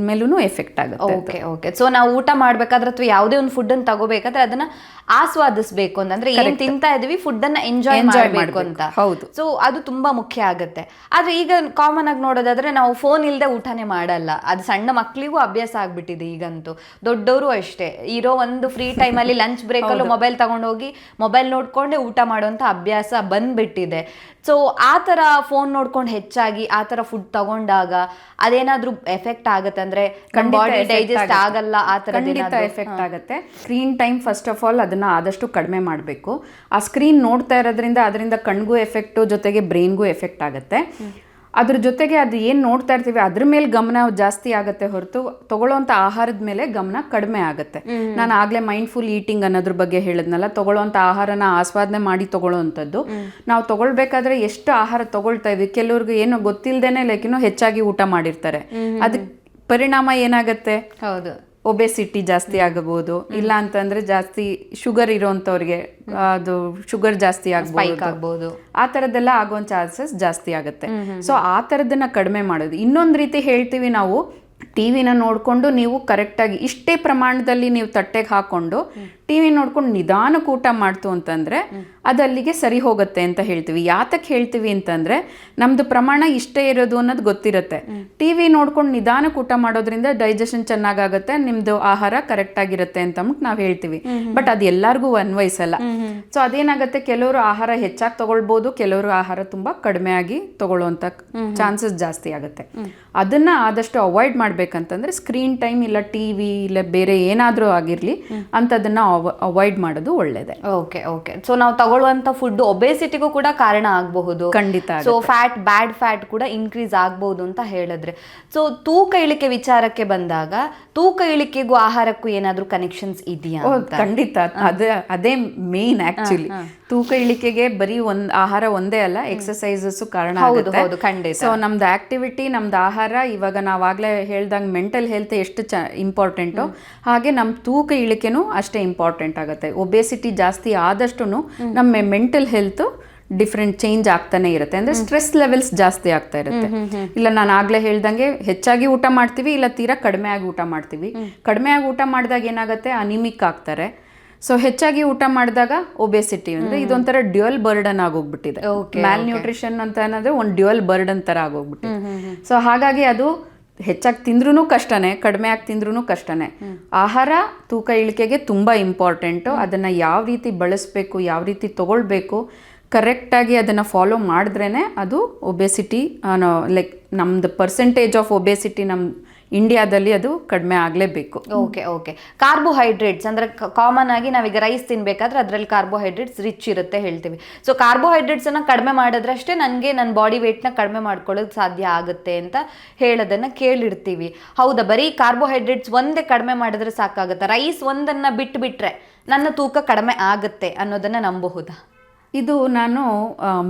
S2: ಮೇಲೂ ಎಫೆಕ್ಟ್ ಆಗುತ್ತೆ.
S1: Okay okay. ಸೊ ನಾವು ಊಟ ಮಾಡ್ಬೇಕಾದ್ರೆ ಅಥವಾ ಯಾವುದೇ ಒಂದು ಫುಡ್ ಅನ್ನು ತಗೋಬೇಕಾದ್ರೆ ಅದನ್ನ ಆಸ್ವಾದಿಸಬೇಕು ಅಂತಂದ್ರೆ ಏನ್ ತಿಂತಾ ಇದೀವಿ ಫುಡ್ ಅನ್ನ ಎಂಜಾಯ್ ಮಾಡಬೇಕು ಅಂತ.
S2: ಹೌದು.
S1: ಸೊ ಅದು ತುಂಬಾ ಮುಖ್ಯ ಆಗುತ್ತೆ. ಆದ್ರೆ ಈಗ ಕಾಮನ್ ಆಗಿ ನೋಡೋದಾದ್ರೆ ನಾವು ಫೋನ್ ಇಲ್ಲದೆ ಊಟನೇ ಮಾಡಲ್ಲ. ಅದು ಸಣ್ಣ ಮಕ್ಕಳಿಗೂ ಅಭ್ಯಾಸ ಆಗ್ಬಿಟ್ಟಿದೆ ಈಗಂತೂ, ದೊಡ್ಡವರು ಅಷ್ಟೇ. ಇರೋ ಒಂದು ಫ್ರೀ ಟೈಮ್ ಅಲ್ಲಿ ಲಂಚ್ ಬ್ರೇಕ್ ಅಲ್ಲೂ ಮೊಬೈಲ್ ತಗೊಂಡೋಗಿ ಮೊಬೈಲ್ ನೋಡ್ಕೊಂಡೆ ಊಟ ಮಾಡುವಂತ ಅಭ್ಯಾಸ ಬಂದ್ಬಿಟ್ಟಿದೆ. ಸೊ ಆ ತರ ಫೋನ್ ನೋಡ್ಕೊಂಡು ಹೆಚ್ಚಾಗಿ ಆ ತರ ಫುಡ್ ತಗೊಂಡಾಗ ಅದೇನಾದ್ರೂ ಎಫೆಕ್ಟ್ ಆಗತ್ತೆ ಅಂದ್ರೆ ಬಾಡಿ ಡೈಜೆಸ್ಟ್ ಆಗಲ್ಲ, ಆ ತರ
S2: ಎಫೆಕ್ಟ್ ಆಗುತ್ತೆ. Screen time first of all ಅದನ್ನ ಆದಷ್ಟು ಕಡಿಮೆ ಮಾಡಬೇಕು. ಆ ಸ್ಕ್ರೀನ್ ನೋಡ್ತಾ ಇರೋದ್ರಿಂದ ಅದರಿಂದ ಕಣ್ಗೂ ಎಫೆಕ್ಟು ಜೊತೆಗೆ ಬ್ರೈನ್ಗೂ ಎಫೆಕ್ಟ್ ಆಗುತ್ತೆ. ಅದ್ರ ಜೊತೆಗೆ ಅದು ಏನು ನೋಡ್ತಾ ಇರ್ತೀವಿ ಅದ್ರ ಮೇಲೆ ಗಮನ ಜಾಸ್ತಿ ಆಗುತ್ತೆ ಹೊರತು ತಗೊಳ್ಳೋಂಥ ಆಹಾರದ ಮೇಲೆ ಗಮನ ಕಡಿಮೆ ಆಗುತ್ತೆ. ನಾನು ಆಗಲೇ ಮೈಂಡ್ಫುಲ್ ಈಟಿಂಗ್ ಅನ್ನೋದ್ರ ಬಗ್ಗೆ ಹೇಳಿದ್ನಲ್ಲ, ತಗೊಳ್ಳೋಂಥ ಆಹಾರನ ಆಸ್ವಾದನೆ ಮಾಡಿ ತಗೊಳ್ಳೋವಂಥದ್ದು. ನಾವು ತಗೊಳ್ಬೇಕಾದ್ರೆ ಎಷ್ಟು ಆಹಾರ ತಗೊಳ್ತಾ ಇದ್ವಿ, ಕೆಲವ್ರಿಗೆ ಏನೋ ಗೊತ್ತಿಲ್ಲದೇನೆ ಲೈಕ್ ಹೆಚ್ಚಾಗಿ ಊಟ ಮಾಡಿರ್ತಾರೆ. ಅದಕ್ಕೆ ಪರಿಣಾಮ ಏನಾಗುತ್ತೆ,
S1: ಹೌದು,
S2: ಒಬೆಸಿಟಿ ಜಾಸ್ತಿ ಆಗಬಹುದು. ಇಲ್ಲ ಅಂತಂದ್ರೆ ಜಾಸ್ತಿ ಶುಗರ್ ಇರೋಂಥವ್ರಿಗೆ ಅದು ಶುಗರ್ ಜಾಸ್ತಿ ಆಗ್ಬೋದು, ಆ ಥರದ್ದೆಲ್ಲ ಆಗೋ ಚಾನ್ಸಸ್ ಜಾಸ್ತಿ ಆಗುತ್ತೆ. ಸೊ ಆ ಥರದನ್ನ ಕಡಿಮೆ ಮಾಡೋದು. ಇನ್ನೊಂದು ರೀತಿ ಹೇಳ್ತೀವಿ ನಾವು, ಟಿವಿನ ನೋಡಿಕೊಂಡು ನೀವು ಕರೆಕ್ಟಾಗಿ ಇಷ್ಟೇ ಪ್ರಮಾಣದಲ್ಲಿ ನೀವು ತಟ್ಟೆಗೆ ಹಾಕ್ಕೊಂಡು ಟಿವಿ ನೋಡ್ಕೊಂಡು ನಿಧಾನಕ್ಕೆ ಊಟ ಮಾಡ್ತು ಅಂತಂದರೆ ಅದು ಅಲ್ಲಿಗೆ ಸರಿ ಹೋಗುತ್ತೆ ಅಂತ ಹೇಳ್ತೀವಿ. ಯಾತಕ್ಕೆ ಹೇಳ್ತೀವಿ ಅಂತಂದರೆ ನಮ್ಮದು ಪ್ರಮಾಣ ಇಷ್ಟೇ ಇರೋದು ಅನ್ನೋದು ಗೊತ್ತಿರುತ್ತೆ. ಟಿವಿ ನೋಡ್ಕೊಂಡು ನಿಧಾನಕ್ಕೆ ಊಟ ಮಾಡೋದ್ರಿಂದ ಡೈಜೆಷನ್ ಚೆನ್ನಾಗಾಗುತ್ತೆ, ನಿಮ್ಮದು ಆಹಾರ ಕರೆಕ್ಟಾಗಿರುತ್ತೆ ಅಂತ ಅಂದ್ಬಿಟ್ಟು ನಾವು ಹೇಳ್ತೀವಿ. ಬಟ್ ಅದು ಎಲ್ಲರಿಗೂ ಅನ್ವಯಿಸಲ್ಲ. ಸೊ ಅದೇನಾಗುತ್ತೆ, ಕೆಲವರು ಆಹಾರ ಹೆಚ್ಚಾಗಿ ತಗೊಳ್ಬೋದು, ಕೆಲವರು ಆಹಾರ ತುಂಬ ಕಡಿಮೆಯಾಗಿ ತಗೊಳ್ಳೋವಂಥ ಚಾನ್ಸಸ್ ಜಾಸ್ತಿ ಆಗುತ್ತೆ. ಅದನ್ನು ಆದಷ್ಟು ಅವಾಯ್ಡ್ ಮಾಡ್ಬೇಕಂತಂದ್ರೆ ಸ್ಕ್ರೀನ್ ಟೈಮ್ ಇಲ್ಲ ಟಿವಿ ಇಲ್ಲ ಬೇರೆ ಏನಾದರೂ ಆಗಿರಲಿ ಅಂಥದ್ದನ್ನು ಅವಾಯ್ಡ್ ಮಾಡೋದು ಒಳ್ಳೇದೆ.
S1: Okay okay. ಸೊ ನಾವು ತಗೊಳ್ಳುವಂತ ಫುಡ್ ಒಬೆಸಿಟಿಗೂ ಕೂಡ ಕಾರಣ ಆಗಬಹುದು.
S2: ಖಂಡಿತ.
S1: ಸೊ ಬ್ಯಾಡ್ ಫ್ಯಾಟ್ ಕೂಡ ಇನ್ಕ್ರೀಸ್ ಆಗಬಹುದು ಅಂತ ಹೇಳಿದ್ರೆ. ಸೊ ತೂಕ ಇಳಿಕೆ ವಿಚಾರಕ್ಕೆ ಬಂದಾಗ ತೂಕ ಇಳಿಕೆಗೂ ಆಹಾರಕ್ಕೂ ಏನಾದ್ರೂ ಕನೆಕ್ಷನ್ಸ್ ಇದೆಯಾ?
S2: ಖಂಡಿತ. ಅದೇ ಮೇನ್ ಆಕ್ಚುಲಿ. ತೂಕ ಇಳಿಕೆಗೆ ಬರೀ ಆಹಾರ ಒಂದೇ ಅಲ್ಲ, ಎಕ್ಸಸೈಸಸ್ ಕಾರಣ ಆಗುತ್ತೆ. ಸೊ ನಮ್ದು ಆಕ್ಟಿವಿಟಿ, ನಮ್ದು ಆಹಾರ, ಇವಾಗ ನಾವಾಗಲೇ ಹೇಳ್ದಂಗೆ ಮೆಂಟಲ್ ಹೆಲ್ತ್ ಎಷ್ಟು ಇಂಪಾರ್ಟೆಂಟು, ಹಾಗೆ ನಮ್ಮ ತೂಕ ಇಳಿಕೆನೂ ಅಷ್ಟೇ ಇಂಪಾರ್ಟೆಂಟ್ ಆಗುತ್ತೆ. ಒಬೆಸಿಟಿ ಜಾಸ್ತಿ ಆದಷ್ಟು ನಮ್ಮ ಮೆಂಟಲ್ ಹೆಲ್ತ್ ಡಿಫ್ರೆಂಟ್ ಚೇಂಜ್ ಆಗ್ತಾನೆ ಇರುತ್ತೆ. ಅಂದ್ರೆ ಸ್ಟ್ರೆಸ್ ಲೆವೆಲ್ಸ್ ಜಾಸ್ತಿ ಆಗ್ತಾ ಇರುತ್ತೆ. ಇಲ್ಲ ನಾನು ಆಗ್ಲೇ ಹೇಳ್ದಂಗೆ ಹೆಚ್ಚಾಗಿ ಊಟ ಮಾಡ್ತೀವಿ, ಇಲ್ಲ ತೀರಾ ಕಡಿಮೆ ಆಗಿ ಊಟ ಮಾಡ್ತೀವಿ. ಕಡಿಮೆ ಆಗಿ ಊಟ ಮಾಡಿದಾಗ ಏನಾಗುತ್ತೆ, ಅನಿಮಿಕ್ ಆಗ್ತಾರೆ. ಸೊ ಹೆಚ್ಚಾಗಿ ಊಟ ಮಾಡಿದಾಗ ಒಬೆಸಿಟಿ ಅಂದ್ರೆ ಇದೊಂಥರ ಡ್ಯುಯಲ್ ಬರ್ಡನ್ ಆಗೋಗ್ಬಿಟ್ಟಿದೆ. ಮ್ಯಾಲ್ ನ್ಯೂಟ್ರಿಷನ್ ಅಂತ ಅನ್ನೋದು ಒಂದು ಡ್ಯುಯಲ್ ಬರ್ಡನ್ ತರ ಆಗೋಗ್ಬಿಟ್ಟಿದೆ. ಸೊ ಹಾಗಾಗಿ ಅದು ಹೆಚ್ಚಾಗಿ ತಿಂದ್ರೂ ಕಷ್ಟನೇ, ಕಡಿಮೆ ಆಗಿ ತಿಂದ್ರೂ ಕಷ್ಟನೇ. ಆಹಾರ ತೂಕ ಇಳಿಕೆಗೆ ತುಂಬ ಇಂಪಾರ್ಟೆಂಟು. ಅದನ್ನು ಯಾವ ರೀತಿ ಬಳಸಬೇಕು, ಯಾವ ರೀತಿ ತಗೊಳ್ಬೇಕು, ಕರೆಕ್ಟಾಗಿ ಅದನ್ನು ಫಾಲೋ ಮಾಡಿದ್ರೇ ಅದು ಒಬೆಸಿಟಿ ಲೈಕ್ ನಮ್ದು ಪರ್ಸೆಂಟೇಜ್ ಆಫ್ ಒಬೆಸಿಟಿ ನಮ್ಮ ಇಂಡಿಯಾದಲ್ಲಿ ಅದು ಕಡಿಮೆ ಆಗಲೇಬೇಕು.
S1: Okay okay. ಕಾರ್ಬೋಹೈಡ್ರೇಟ್ಸ್ ಅಂದರೆ ಕಾಮನ್ ಆಗಿ ನಾವೀಗ ರೈಸ್ ತಿನ್ಬೇಕಾದ್ರೆ ಅದರಲ್ಲಿ ಕಾರ್ಬೋಹೈಡ್ರೇಟ್ಸ್ ರಿಚ್ ಇರುತ್ತೆ ಹೇಳ್ತೀವಿ. ಸೊ ಕಾರ್ಬೋಹೈಡ್ರೇಟ್ಸನ್ನು ಕಡಿಮೆ ಮಾಡಿದ್ರೆ ಅಷ್ಟೇ ನನಗೆ ನನ್ನ ಬಾಡಿ ವೇಟ್ನ ಕಡಿಮೆ ಮಾಡ್ಕೊಳ್ಳೋದು ಸಾಧ್ಯ ಆಗುತ್ತೆ ಅಂತ ಹೇಳೋದನ್ನು ಕೇಳಿರ್ತೀವಿ. ಹೌದಾ? ಬರೀ ಕಾರ್ಬೋಹೈಡ್ರೇಟ್ಸ್ ಒಂದೇ ಕಡಿಮೆ ಮಾಡಿದ್ರೆ ಸಾಕಾಗುತ್ತೆ, ರೈಸ್ ಒಂದನ್ನು ಬಿಟ್ಟರೆ ನನ್ನ ತೂಕ ಕಡಿಮೆ ಆಗುತ್ತೆ ಅನ್ನೋದನ್ನು ನಂಬಬಹುದಾ?
S2: ಇದು ನಾನು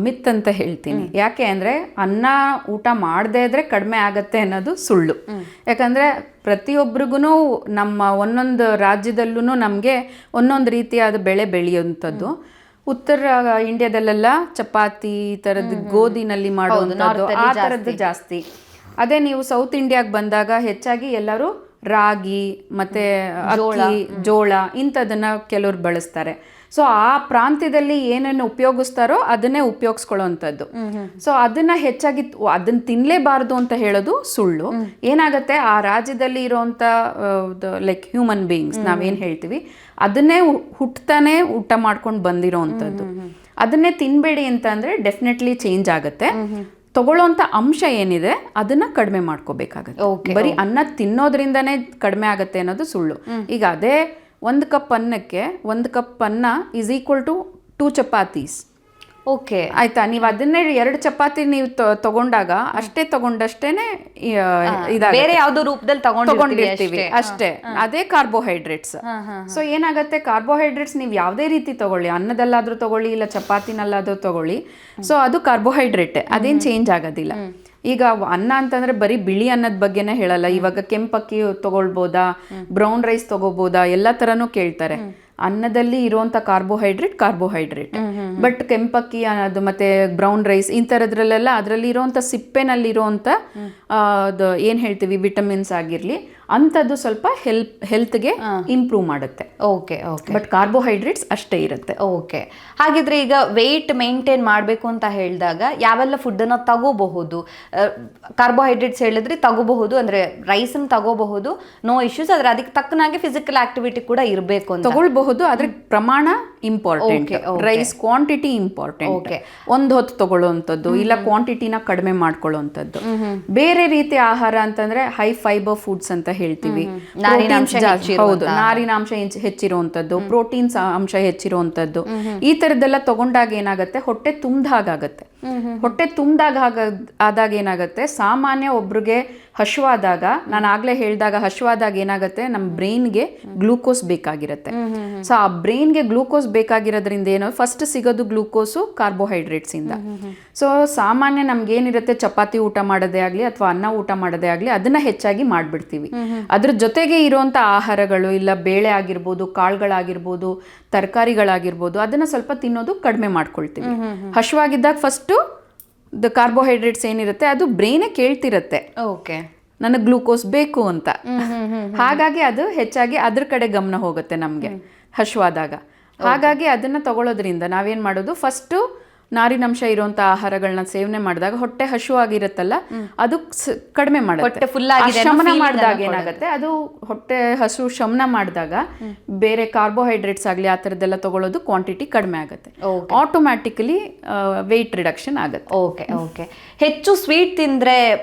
S2: ಮಿತ್ ಅಂತ ಹೇಳ್ತೀನಿ. ಯಾಕೆ ಅಂದರೆ ಅನ್ನ ಊಟ ಮಾಡದೇ ಇದ್ರೆ ಕಡಿಮೆ ಆಗತ್ತೆ ಅನ್ನೋದು ಸುಳ್ಳು. ಯಾಕಂದರೆ ಪ್ರತಿಯೊಬ್ಬರಿಗೂ ನಮ್ಮ ಒಂದೊಂದು ರಾಜ್ಯದಲ್ಲೂ ನಮಗೆ ಒಂದೊಂದು ರೀತಿಯಾದ ಬೆಳೆ ಬೆಳೆಯುವಂಥದ್ದು. ಉತ್ತರ ಇಂಡಿಯಾದಲ್ಲೆಲ್ಲ ಚಪಾತಿ ಈ ಥರದ್ದು ಗೋಧಿನಲ್ಲಿ ಮಾಡುವಂಥದ್ದು ಆ ಥರದ್ದು ಜಾಸ್ತಿ. ಅದೇ ನೀವು ಸೌತ್ ಇಂಡಿಯಾಗೆ ಬಂದಾಗ ಹೆಚ್ಚಾಗಿ ಎಲ್ಲರೂ ರಾಗಿ ಮತ್ತು ಅಕ್ಕಿ, ಜೋಳ ಇಂಥದನ್ನು ಕೆಲವ್ರು ಬಳಸ್ತಾರೆ. ಸೊ ಆ ಪ್ರಾಂತ್ಯದಲ್ಲಿ ಏನೇನು ಉಪಯೋಗಿಸ್ತಾರೋ ಅದನ್ನೇ ಉಪಯೋಗಿಸ್ಕೊಳ್ಳೋವಂಥದ್ದು. ಸೊ ಅದನ್ನ ಹೆಚ್ಚಾಗಿ ಅದನ್ನ ತಿನ್ಲೇಬಾರ್ದು ಅಂತ ಹೇಳೋದು ಸುಳ್ಳು. ಏನಾಗುತ್ತೆ, ಆ ರಾಜ್ಯದಲ್ಲಿ ಇರೋಂಥ ಲೈಕ್ ಹ್ಯೂಮನ್ ಬೀಯಿಂಗ್ಸ್ ನಾವೇನು ಹೇಳ್ತೀವಿ ಅದನ್ನೇ ಹುಟ್ತಾನೆ ಊಟ ಮಾಡ್ಕೊಂಡು ಬಂದಿರೋವಂಥದ್ದು. ಅದನ್ನೇ ತಿನ್ಬೇಡಿ ಅಂತ ಅಂದ್ರೆ ಡೆಫಿನೆಟ್ಲಿ ಚೇಂಜ್ ಆಗುತ್ತೆ. ತಗೊಳ್ಳೋಂಥ ಅಂಶ ಏನಿದೆ ಅದನ್ನ ಕಡಿಮೆ ಮಾಡ್ಕೋಬೇಕಾಗತ್ತೆ. ಬರೀ ಅನ್ನ ತಿನ್ನೋದ್ರಿಂದನೇ ಕಡಿಮೆ ಆಗುತ್ತೆ ಅನ್ನೋದು ಸುಳ್ಳು. ಈಗ ಅದೇ 1 ಕಪ್ ಅನ್ನಕ್ಕೆ 1 ಕಪ್ ಅನ್ನ is equal to 2 chapatis.
S1: Okay,
S2: ಆಯ್ತಾ? ನೀವು ಅದನ್ನೇ 2 ಚಪಾತಿ ನೀವು ತಗೊಂಡಾಗ ಅಷ್ಟೇ ತಗೊಂಡಷ್ಟೇನೆ
S1: ಬೇರೆ ಯಾವ್ದೋ ರೂಪದಲ್ಲಿ
S2: ತಗೊಂಡಿರ್ತೀವಿ ಅಷ್ಟೇ. ಅದೇ ಕಾರ್ಬೋಹೈಡ್ರೇಟ್ಸ್. ಸೊ ಏನಾಗುತ್ತೆ, ಕಾರ್ಬೋಹೈಡ್ರೇಟ್ಸ್ ನೀವು ಯಾವುದೇ ರೀತಿ ತಗೊಳ್ಳಿ, ಅನ್ನದಲ್ಲಾದ್ರೂ ತಗೊಳ್ಳಿ ಇಲ್ಲ ಚಪಾತಿನಲ್ಲಾದ್ರೂ ತಗೊಳ್ಳಿ, ಸೊ ಅದು ಕಾರ್ಬೋಹೈಡ್ರೇಟ್, ಅದೇನ್ ಚೇಂಜ್ ಆಗೋದಿಲ್ಲ. ಈಗ ಅನ್ನ ಅಂತಂದ್ರೆ ಬರೀ ಬಿಳಿ ಅನ್ನದ ಬಗ್ಗೆನೇ ಹೇಳಲ್ಲ. ಇವಾಗ ಕೆಂಪಕ್ಕಿ ತಗೊಳ್ಬೋದಾ, ಬ್ರೌನ್ ರೈಸ್ ತಗೋಬೋದಾ, ಎಲ್ಲ ತರನೂ ಕೇಳ್ತಾರೆ. ಅನ್ನದಲ್ಲಿ ಇರುವಂತ ಕಾರ್ಬೋಹೈಡ್ರೇಟ್, ಬಟ್ ಕೆಂಪಕ್ಕಿ ಅನ್ನೋದು ಮತ್ತೆ ಬ್ರೌನ್ ರೈಸ್ ಇಂಥರದ್ರಲ್ಲೆಲ್ಲ ಅದರಲ್ಲಿ ಇರುವಂತ ಸಿಪ್ಪೆನಲ್ಲಿ ಇರುವಂತ ಏನ್ ಹೇಳ್ತೀವಿ ವಿಟಮಿನ್ಸ್ ಆಗಿರ್ಲಿ ಅಂಥದ್ದು ಸ್ವಲ್ಪ ಹೆಲ್ತ್ಗೆ ಇಂಪ್ರೂವ್ ಮಾಡುತ್ತೆ.
S1: ಓಕೆ ಓಕೆ,
S2: ಬಟ್ ಕಾರ್ಬೋಹೈಡ್ರೇಟ್ಸ್ ಅಷ್ಟೇ ಇರುತ್ತೆ.
S1: ಓಕೆ, ಹಾಗಿದ್ರೆ ಈಗ ವೆಯ್ಟ್ ಮೇಂಟೈನ್ ಮಾಡಬೇಕು ಅಂತ ಹೇಳಿದಾಗ ಯಾವೆಲ್ಲ ಫುಡ್ಡನ್ನು ತಗೋಬಹುದು? ಕಾರ್ಬೋಹೈಡ್ರೇಟ್ಸ್ ಹೇಳಿದ್ರೆ ತಗೋಬಹುದು, ಅಂದ್ರೆ ರೈಸನ್ನು ತಗೋಬಹುದು, ನೋ ಇಶ್ಯೂಸ್. ಆದ್ರೆ ಅದಕ್ಕೆ ತಕ್ಕನಾಗಿ ಫಿಸಿಕಲ್ ಆಕ್ಟಿವಿಟಿ ಕೂಡ ಇರಬೇಕು ಅಂತ
S2: ತಗೊಳ್ಬಹುದು. ಆದ್ರೆ ಪ್ರಮಾಣ ಇಂಪಾರ್ಟೆಂಟ್, ರೈಸ್ ಕ್ವಾಂಟಿಟಿ ಇಂಪಾರ್ಟೆಂಟ್. ಒಂದ್ ಹೊತ್ತು ತಗೊಳ್ಳುವಂಥದ್ದು ಇಲ್ಲ ಕ್ವಾಂಟಿಟಿನ ಕಡಿಮೆ ಮಾಡ್ಕೊಳ್ಳುವಂಥದ್ದು. ಬೇರೆ ರೀತಿಯ ಆಹಾರ ಅಂತಂದ್ರೆ ಹೈ ಫೈಬರ್ ಫುಡ್ಸ್ ಅಂತ ಹೇಳ್ತೀವಿ. ಹೌದು, ನಾರಿನಾಂಶ ಹೆಚ್ಚಿರುವಂತದ್ದು, ಪ್ರೋಟೀನ್ಸ್ ಅಂಶ ಹೆಚ್ಚಿರುವಂತದ್ದು, ಈ ತರದ್ದೆಲ್ಲ ತಗೊಂಡಾಗ ಏನಾಗುತ್ತೆ, ಹೊಟ್ಟೆ ತುಂಬ್ದಾಗತ್ತೆ. ಹೊಟ್ಟೆ ಆದಾಗ ಏನಾಗುತ್ತೆ, ಸಾಮಾನ್ಯ ಒಬ್ರಿಗೆ ಹಶ್ವಾದಾಗ, ನಾನು ಆಗ್ಲೇ ಹೇಳಿದಾಗ ಹಶ್ವಾದಾಗ ಏನಾಗುತ್ತೆ, ನಮ್ಮ ಬ್ರೈನ್ಗೆ ಗ್ಲೂಕೋಸ್ ಬೇಕಾಗಿರುತ್ತೆ. ಸೊ ಆ ಬ್ರೈನ್ಗೆ ಗ್ಲೂಕೋಸ್ ಬೇಕಾಗಿರೋದ್ರಿಂದ ಏನೋ ಫಸ್ಟ್ ಸಿಗೋದು ಗ್ಲೂಕೋಸು ಕಾರ್ಬೋಹೈಡ್ರೇಟ್ಸ್ ಇಂದ. ಸೊ ಸಾಮಾನ್ಯ ನಮ್ಗೇನಿರುತ್ತೆ, ಚಪಾತಿ ಊಟ ಮಾಡೋದೇ ಆಗ್ಲಿ ಅಥವಾ ಅನ್ನ ಊಟ ಮಾಡೋದೇ ಆಗ್ಲಿ ಅದನ್ನ ಹೆಚ್ಚಾಗಿ ಮಾಡ್ಬಿಡ್ತೀವಿ. ಅದ್ರ ಜೊತೆಗೆ ಇರುವಂತ ಆಹಾರಗಳು ಇಲ್ಲ ಬೇಳೆ ಆಗಿರ್ಬೋದು, ಕಾಳುಗಳಾಗಿರ್ಬೋದು, ತರಕಾರಿಗಳಾಗಿರ್ಬೋದು, ಅದನ್ನ ಸ್ವಲ್ಪ ತಿನ್ನೋದು ಕಡಿಮೆ ಮಾಡ್ಕೊಳ್ತೀವಿ. ಹಶ್ವಾಗಿದ್ದಾಗ ಫಸ್ಟ್ ಕಾರ್ಬೋಹೈಡ್ರೇಟ್ಸ್ ಏನಿರುತ್ತೆ ಅದು ಬ್ರೈನೇ ಕೇಳ್ತಿರತ್ತೆ,
S1: ಓಕೆ
S2: ನನಗೆ ಗ್ಲೂಕೋಸ್ ಬೇಕು ಅಂತ. ಹಾಗಾಗಿ ಅದು ಹೆಚ್ಚಾಗಿ ಅದ್ರ ಕಡೆ ಗಮನ ಹೋಗುತ್ತೆ ನಮ್ಗೆ ಹಶ್ವಾದಾಗ. ಹಾಗಾಗಿ ಅದನ್ನ ತಗೊಳ್ಳೋದ್ರಿಂದ ನಾವೇನ್ ಮಾಡೋದು, ಫಸ್ಟ್ ನಾರಿನಂಶ ಇರುವಂತ ಆಹಾರಗಳನ್ನ ಸೇವನೆ ಮಾಡಿದಾಗ ಹೊಟ್ಟೆ ಹಸುವಾಗಿರುತ್ತಲ್ಲ ಅದು ಕಡಿಮೆ ಮಾಡುತ್ತೆ. ಶಮನ ಮಾಡಿದಾಗ ಏನಾಗುತ್ತೆ, ಅದು ಹೊಟ್ಟೆ ಹಸು ಶಮನ ಮಾಡಿದಾಗ ಬೇರೆ ಕಾರ್ಬೋಹೈಡ್ರೇಟ್ಸ್ ಆಗ್ಲಿ ಆ ತರದ್ದೆಲ್ಲ ತಗೊಳ್ಳೋದು ಕ್ವಾಂಟಿಟಿ ಕಡಿಮೆ ಆಗುತ್ತೆ. ಆಟೋಮ್ಯಾಟಿಕಲಿ ವೆಯ್ಟ್ ರಿಡಕ್ಷನ್ ಆಗುತ್ತೆ.
S1: ಓಕೆ ಓಕೆ, ಹೆಚ್ಚು ಸ್ವೀಟ್ ತಿಂದ್ರೆ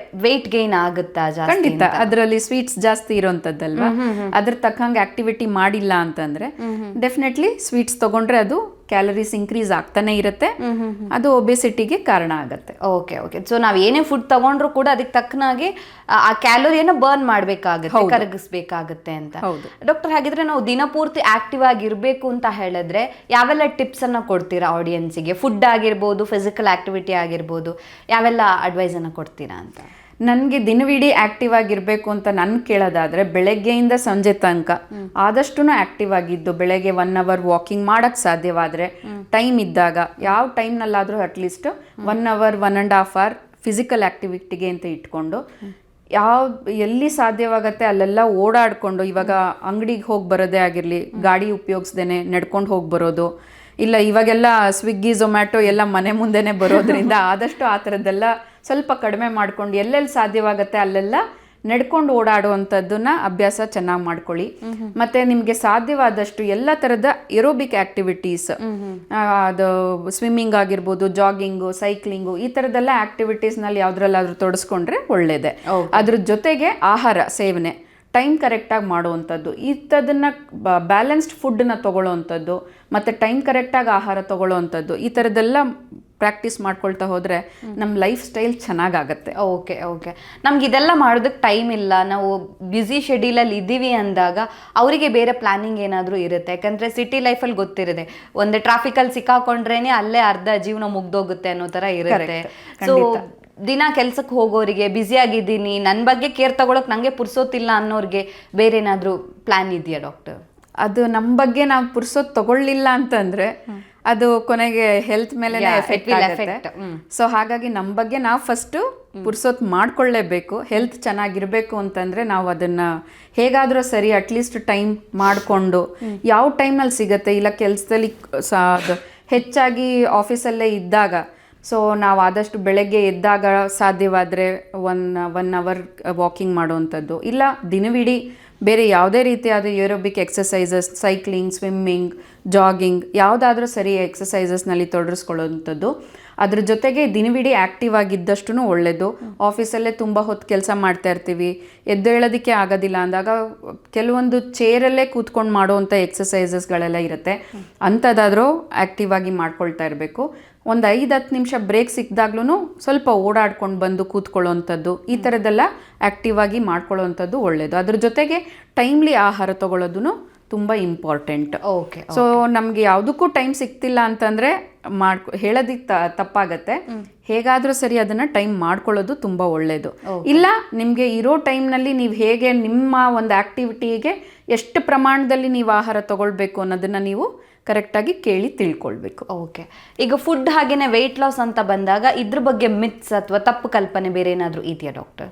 S1: ವೆಯ್ಟ್ ಗೈನ್ ಆಗುತ್ತಾ?
S2: ಖಂಡಿತ, ಅದರಲ್ಲಿ ಸ್ವೀಟ್ಸ್ ಜಾಸ್ತಿ ಇರೋಂಥದ್ದಲ್ವಾ, ಅದ್ರ ತಕ್ಕಂಗೆ ಆಕ್ಟಿವಿಟಿ ಮಾಡಿಲ್ಲ ಅಂತಂದ್ರೆ ಡೆಫಿನೆಟ್ಲಿ ಸ್ವೀಟ್ಸ್ ತಗೊಂಡ್ರೆ ಅದು ಕ್ಯಾಲರೀಸ್ ಇನ್ಕ್ರೀಸ್ ಆಗ್ತಾನೆ ಇರುತ್ತೆ, ಅದು ಒಬೆಸಿಟಿಗೆ ಕಾರಣ ಆಗುತ್ತೆ.
S1: ಓಕೆ ಓಕೆ, ಸೊ ನಾವ್ ಏನೇ ಫುಡ್ ತಗೊಂಡ್ರು ಕೂಡ ಅದಕ್ಕೆ ತಕ್ಕನಾಗಿ ಆ ಕ್ಯಾಲೋರಿಯನ್ನ ಬರ್ನ್ ಮಾಡ್ಬೇಕಾಗುತ್ತೆ, ಕರಗಿಸ್ಬೇಕಾಗುತ್ತೆ ಅಂತ. ಡಾಕ್ಟರ್, ಹಾಗಿದ್ರೆ ನಾವು ದಿನಪೂರ್ತಿ ಆಕ್ಟಿವ್ ಆಗಿರ್ಬೇಕು ಅಂತ ಹೇಳಿದ್ರೆ ಯಾವೆಲ್ಲ ಟಿಪ್ಸ್ ಅನ್ನ ಕೊಡ್ತೀರಾ ಆಡಿಯನ್ಸಿಗೆ? ಫುಡ್ ಆಗಿರ್ಬೋದು, ಫಿಸಿಕಲ್ ಆಕ್ಟಿವಿಟಿ ಆಗಿರ್ಬೋದು, ಯಾವೆಲ್ಲ ಅಡ್ವೈಸ್ ಅನ್ನ ಕೊಡ್ತೀರಾ ಅಂತ?
S2: ನನಗೆ ದಿನವಿಡೀ ಆಕ್ಟಿವ್ ಆಗಿರಬೇಕು ಅಂತ ನನ್ ಕೇಳೋದಾದ್ರೆ ಬೆಳಗ್ಗೆಯಿಂದ ಸಂಜೆ ತನಕ ಆದಷ್ಟು ಆಕ್ಟಿವ್ ಆಗಿದ್ದು, ಬೆಳಗ್ಗೆ 1 ಅವರ್ ವಾಕಿಂಗ್ ಮಾಡಕ್ ಸಾಧ್ಯವಾದ್ರೆ, ಟೈಮ್ ಇದ್ದಾಗ ಯಾವ ಟೈಮ್ನಲ್ಲಾದ್ರೂ ಅಟ್ಲೀಸ್ಟ್ 1 ಅವರ್ 1.5 ಅವರ್ ಫಿಸಿಕಲ್ ಆಕ್ಟಿವಿಟಿಗೆ ಅಂತ ಇಟ್ಕೊಂಡು ಎಲ್ಲಿ ಸಾಧ್ಯವಾಗತ್ತೆ ಅಲ್ಲೆಲ್ಲ ಓಡಾಡ್ಕೊಂಡು, ಇವಾಗ ಅಂಗಡಿಗೆ ಹೋಗಿ ಬರೋದೇ ಆಗಿರ್ಲಿ, ಗಾಡಿ ಉಪಯೋಗಿಸ್ದೇನೆ ನಡ್ಕೊಂಡು ಹೋಗಿ ಬರೋದು, ಇಲ್ಲ ಇವಾಗೆಲ್ಲ ಸ್ವಿಗ್ಗಿ ಝೊಮ್ಯಾಟೊ ಎಲ್ಲ ಮನೆ ಮುಂದೆನೆ ಬರೋದ್ರಿಂದ ಆದಷ್ಟು ಆ ಥರದ್ದೆಲ್ಲ ಸ್ವಲ್ಪ ಕಡಿಮೆ ಮಾಡ್ಕೊಂಡು ಎಲ್ಲೆಲ್ಲಿ ಸಾಧ್ಯವಾಗತ್ತೆ ಅಲ್ಲೆಲ್ಲ ನಡ್ಕೊಂಡು ಓಡಾಡುವಂಥದ್ದನ್ನ ಅಭ್ಯಾಸ ಚೆನ್ನಾಗಿ ಮಾಡ್ಕೊಳ್ಳಿ. ಮತ್ತೆ ನಿಮಗೆ ಸಾಧ್ಯವಾದಷ್ಟು ಎಲ್ಲ ಥರದ ಏರೋಬಿಕ್ ಆಕ್ಟಿವಿಟೀಸ್, ಅದು ಸ್ವಿಮ್ಮಿಂಗ್ ಆಗಿರ್ಬೋದು, ಜಾಗಿಂಗು, ಸೈಕ್ಲಿಂಗು, ಈ ಥರದ್ದೆಲ್ಲ ಆಕ್ಟಿವಿಟೀಸ್ನಲ್ಲಿ ಯಾವುದ್ರಲ್ಲಾದ್ರೂ ತೊಡಸ್ಕೊಂಡ್ರೆ ಒಳ್ಳೇದೆ. ಅದ್ರ ಜೊತೆಗೆ ಆಹಾರ ಸೇವನೆ ಟೈಮ್ ಕರೆಕ್ಟಾಗಿ ಮಾಡುವಂಥದ್ದು, ಇಂಥದನ್ನ ಬ್ಯಾಲೆನ್ಸ್ಡ್ ಫುಡ್ನ ತೊಗೊಳ್ಳೋವಂಥದ್ದು, ಮತ್ತು ಟೈಮ್ ಕರೆಕ್ಟಾಗಿ ಆಹಾರ ತೊಗೊಳ್ಳೋವಂಥದ್ದು, ಈ ಥರದ್ದೆಲ್ಲ ಪ್ರಾಕ್ಟೀಸ್ ಮಾಡ್ಕೊಳ್ತಾ ಹೋದರೆ ನಮ್ಮ ಲೈಫ್ ಸ್ಟೈಲ್ ಚೆನ್ನಾಗಾಗತ್ತೆ.
S1: ಓಕೆ ಓಕೆ, ನಮ್ಗೆ ಇದೆಲ್ಲ ಮಾಡೋದಕ್ಕೆ ಟೈಮ್ ಇಲ್ಲ, ನಾವು ಬ್ಯುಸಿ ಶೆಡ್ಯೂಲಲ್ಲಿ ಇದ್ದೀವಿ ಅಂದಾಗ ಅವರಿಗೆ ಬೇರೆ ಪ್ಲಾನಿಂಗ್ ಏನಾದರೂ ಇರುತ್ತೆ? ಯಾಕಂದರೆ ಸಿಟಿ ಲೈಫಲ್ಲಿ ಗೊತ್ತಿರುತ್ತೆ, ಒಂದೇ ಟ್ರಾಫಿಕಲ್ಲಿ ಸಿಕ್ಕಾಕೊಂಡ್ರೇನೆ ಅಲ್ಲೇ ಅರ್ಧ ಜೀವನ ಮುಗ್ದೋಗುತ್ತೆ ಅನ್ನೋ ಥರ ಇರುತ್ತೆ. ಸೊ ದಿನ ಕೆಲ್ಸಕ್ಕೆ ಹೋಗೋರಿಗೆ, ಬ್ಯುಸಿ ಆಗಿದ್ದೀನಿ, ನನ್ನ ಬಗ್ಗೆ ಕೇರ್ ತಗೊಳಕ್ ನಂಗೆ ಪುರ್ಸೋತಿಲ್ಲ ಅನ್ನೋರಿಗೆ ಬೇರೆ ಏನಾದರೂ ಪ್ಲಾನ್ ಇದೆಯಾ ಡಾಕ್ಟರ್?
S2: ಅದು ನಮ್ಮ ಬಗ್ಗೆ ನಾವು ಪುರ್ಸೋತ್ ತಗೊಳ್ಳಿಲ್ಲ ಅಂತಂದ್ರೆ ಅದು ಕೊನೆಗೆ ಹೆಲ್ತ್ ಮೇಲೆ ಎಫೆಕ್ಟ್ ಆಗುತ್ತೆ. ಸೊ ಹಾಗಾಗಿ ನಮ್ಮ ಬಗ್ಗೆ ನಾವು ಫಸ್ಟ್ ಪುರ್ಸೊತ್ ಮಾಡ್ಕೊಳ್ಳೇಬೇಕು. ಹೆಲ್ತ್ ಚೆನ್ನಾಗಿರಬೇಕು ಅಂತಂದರೆ ನಾವು ಅದನ್ನು ಹೇಗಾದರೂ ಸರಿ ಅಟ್ಲೀಸ್ಟ್ ಟೈಮ್ ಮಾಡಿಕೊಂಡು ಯಾವ ಟೈಮ್ನಲ್ಲಿ ಸಿಗುತ್ತೆ, ಇಲ್ಲ ಕೆಲಸದಲ್ಲಿ ಹೆಚ್ಚಾಗಿ ಆಫೀಸಲ್ಲೇ ಇದ್ದಾಗ ಸೊ ನಾವು ಆದಷ್ಟು ಬೆಳಗ್ಗೆ ಎದ್ದಾಗ ಸಾಧ್ಯವಾದರೆ ಒನ್ ಅವರ್ ವಾಕಿಂಗ್ ಮಾಡುವಂಥದ್ದು, ಇಲ್ಲ ದಿನವಿಡೀ ಬೇರೆ ಯಾವುದೇ ರೀತಿಯಾದ aerobic exercises, cycling, swimming, jogging ಯಾವುದಾದ್ರೂ ಸರಿ ಎಕ್ಸಸೈಸಸ್ನಲ್ಲಿ ತೊಡಗಿಸ್ಕೊಳ್ಳೋವಂಥದ್ದು. ಅದ್ರ ಜೊತೆಗೆ ದಿನವಿಡೀ ಆ್ಯಕ್ಟಿವ್ ಆಗಿದ್ದಷ್ಟು ಒಳ್ಳೆಯದು. ಆಫೀಸಲ್ಲೇ ತುಂಬ ಹೊತ್ತು ಕೆಲಸ ಮಾಡ್ತಾ ಇರ್ತೀವಿ, ಎದ್ದೇಳೋದಕ್ಕೆ ಆಗೋದಿಲ್ಲ ಅಂದಾಗ ಕೆಲವೊಂದು ಚೇರಲ್ಲೇ ಕೂತ್ಕೊಂಡು ಮಾಡುವಂಥ ಎಕ್ಸಸೈಸಸ್ಗಳೆಲ್ಲ ಇರುತ್ತೆ, ಅಂಥದ್ದಾದರೂ ಆ್ಯಕ್ಟಿವ್ ಆಗಿ ಮಾಡ್ಕೊಳ್ತಾ ಇರಬೇಕು. ಒಂದು 5-10 ನಿಮಿಷ ಬ್ರೇಕ್ ಸಿಕ್ಕಿದಾಗ್ಲೂ ಸ್ವಲ್ಪ ಓಡಾಡ್ಕೊಂಡು ಬಂದು ಕೂತ್ಕೊಳ್ಳೋವಂಥದ್ದು, ಈ ಥರದ್ದೆಲ್ಲ ಆ್ಯಕ್ಟಿವ್ ಆಗಿ ಮಾಡ್ಕೊಳ್ಳೋವಂಥದ್ದು ಒಳ್ಳೆಯದು. ಅದ್ರ ಜೊತೆಗೆ ಟೈಮ್ಲಿ ಆಹಾರ ತೊಗೊಳ್ಳೋದು ತುಂಬ ಇಂಪಾರ್ಟೆಂಟ್.
S1: ಓಕೆ.
S2: ಸೊ ನಮಗೆ ಯಾವುದಕ್ಕೂ ಟೈಮ್ ಸಿಗ್ತಿಲ್ಲ ಅಂತಂದರೆ ಹೇಳೋದಕ್ಕೆ ತಪ್ಪಾಗತ್ತೆ. ಹೇಗಾದರೂ ಸರಿ ಅದನ್ನು ಟೈಮ್ ಮಾಡ್ಕೊಳ್ಳೋದು ತುಂಬ ಒಳ್ಳೆಯದು. ಇಲ್ಲ ನಿಮಗೆ ಇರೋ ಟೈಮ್ನಲ್ಲಿ ನೀವು ಹೇಗೆ ನಿಮ್ಮ ಒಂದು ಆ್ಯಕ್ಟಿವಿಟಿಗೆ ಎಷ್ಟು ಪ್ರಮಾಣದಲ್ಲಿ ನೀವು ಆಹಾರ ತೊಗೊಳ್ಬೇಕು ಅನ್ನೋದನ್ನು ನೀವು ಕರೆಕ್ಟಾಗಿ ಕೇಳಿ ತಿಳ್ಕೊಳ್ಬೇಕು.
S1: ಓಕೆ. ಈಗ ಫುಡ್ ಹಾಗೇನೆ ವೆಯ್ಟ್ ಲಾಸ್ ಅಂತ ಬಂದಾಗ ಇದ್ರ ಬಗ್ಗೆ ಮಿತ್ಸ್ ಅಥವಾ ತಪ್ಪು ಕಲ್ಪನೆ ಬೇರೆ ಏನಾದರೂ ಇದೆಯಾ ಡಾಕ್ಟರ್?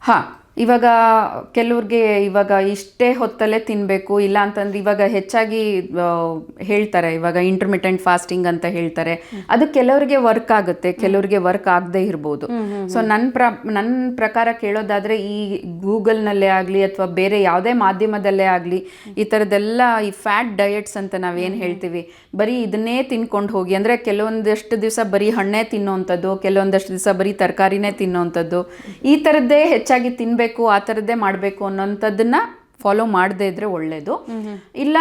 S2: ಹಾಂ, ಇವಾಗ ಕೆಲವ್ರಿಗೆ ಇವಾಗ ಇಷ್ಟೇ ಹೊತ್ತಲ್ಲೇ ತಿನ್ನಬೇಕು, ಇಲ್ಲ ಅಂತಂದ್ರೆ ಇವಾಗ ಹೆಚ್ಚಾಗಿ ಹೇಳ್ತಾರೆ, ಇವಾಗ ಇಂಟರ್ಮಿಟೆಂಟ್ ಫಾಸ್ಟಿಂಗ್ ಅಂತ ಹೇಳ್ತಾರೆ. ಅದು ಕೆಲವರಿಗೆ ವರ್ಕ್ ಆಗುತ್ತೆ, ಕೆಲವರಿಗೆ ವರ್ಕ್ ಆಗದೆ ಇರ್ಬೋದು. ಸೊ ನನ್ನ ಪ್ರಕಾರ ಕೇಳೋದಾದರೆ ಈ ಗೂಗಲ್ನಲ್ಲೇ ಆಗಲಿ ಅಥವಾ ಬೇರೆ ಯಾವುದೇ ಮಾಧ್ಯಮದಲ್ಲೇ ಆಗಲಿ ಈ ಥರದ್ದೆಲ್ಲ ಈ ಫ್ಯಾಟ್ ಡಯಟ್ಸ್ ಅಂತ ನಾವೇನು ಹೇಳ್ತೀವಿ, ಬರೀ ಇದನ್ನೇ ತಿನ್ಕೊಂಡು ಹೋಗಿ, ಅಂದರೆ ಕೆಲವೊಂದಷ್ಟು ದಿವಸ ಬರೀ ಹಣ್ಣೇ ತಿನ್ನೋವಂಥದ್ದು, ಕೆಲವೊಂದಷ್ಟು ದಿವಸ ಬರೀ ತರಕಾರಿನೇ ತಿನ್ನೋವಂಥದ್ದು, ಈ ಥರದ್ದೇ ಹೆಚ್ಚಾಗಿ ತಿನ್ನಬೇಕು, ಆ ಥರದ್ದೇ ಮಾಡಬೇಕು ಅನ್ನೋಂಥದ್ದನ್ನು ಫಾಲೋ ಮಾಡದೇ ಇದ್ರೆ ಒಳ್ಳೆಯದು. ಇಲ್ಲ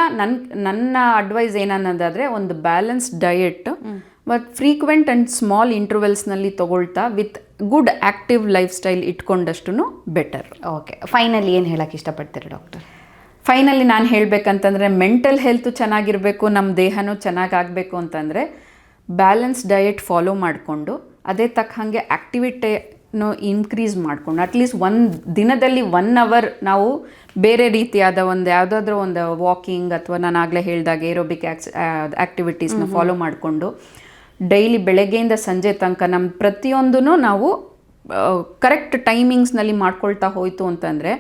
S2: ನನ್ನ ಅಡ್ವೈಸ್ ಏನನ್ನೋದಾದರೆ ಒಂದು balanced diet but frequent and small ಇಂಟರ್ವೆಲ್ಸ್ನಲ್ಲಿ ತೊಗೊಳ್ತಾ with good active lifestyle ಇಟ್ಕೊಂಡಷ್ಟು ಬೆಟರ್.
S1: ಓಕೆ. ಫೈನಲಿ ಏನು ಹೇಳಕ್ಕೆ ಇಷ್ಟಪಡ್ತೀರಿ ಡಾಕ್ಟರ್?
S2: ಫೈನಲಿ ನಾನು ಹೇಳಬೇಕಂತಂದರೆ ಮೆಂಟಲ್ ಹೆಲ್ತು ಚೆನ್ನಾಗಿರಬೇಕು, ನಮ್ಮ ದೇಹನೂ ಚೆನ್ನಾಗಾಗಬೇಕು ಅಂತಂದರೆ ಬ್ಯಾಲೆನ್ಸ್ ಡಯಟ್ ಫಾಲೋ ಮಾಡಿಕೊಂಡು ಅದೇ ತಕ್ಕ ಹಾಗೆ ಆ್ಯಕ್ಟಿವಿಟಿನೂ ಇನ್ಕ್ರೀಸ್ ಮಾಡಿಕೊಂಡು ಅಟ್ಲೀಸ್ಟ್ ದಿನದಲ್ಲಿ 1 ಅವರ್ ನಾವು ಬೇರೆ ರೀತಿಯಾದ ಯಾವುದಾದ್ರೂ ಒಂದು ವಾಕಿಂಗ್ ಅಥವಾ ನಾನು ಆಗಲೇ ಹೇಳಿದಾಗ ಏರೋಬಿಕ್ ಆ್ಯಕ್ಟಿವಿಟೀಸ್ನ ಫಾಲೋ ಮಾಡಿಕೊಂಡು ಡೈಲಿ ಬೆಳಗ್ಗೆಯಿಂದ ಸಂಜೆ ತನಕ ನಮ್ಮ ಪ್ರತಿಯೊಂದೂ ನಾವು ಕರೆಕ್ಟ್ ಟೈಮಿಂಗ್ಸ್ನಲ್ಲಿ ಮಾಡ್ಕೊಳ್ತಾ ಹೋಯಿತು ಅಂತಂದರೆ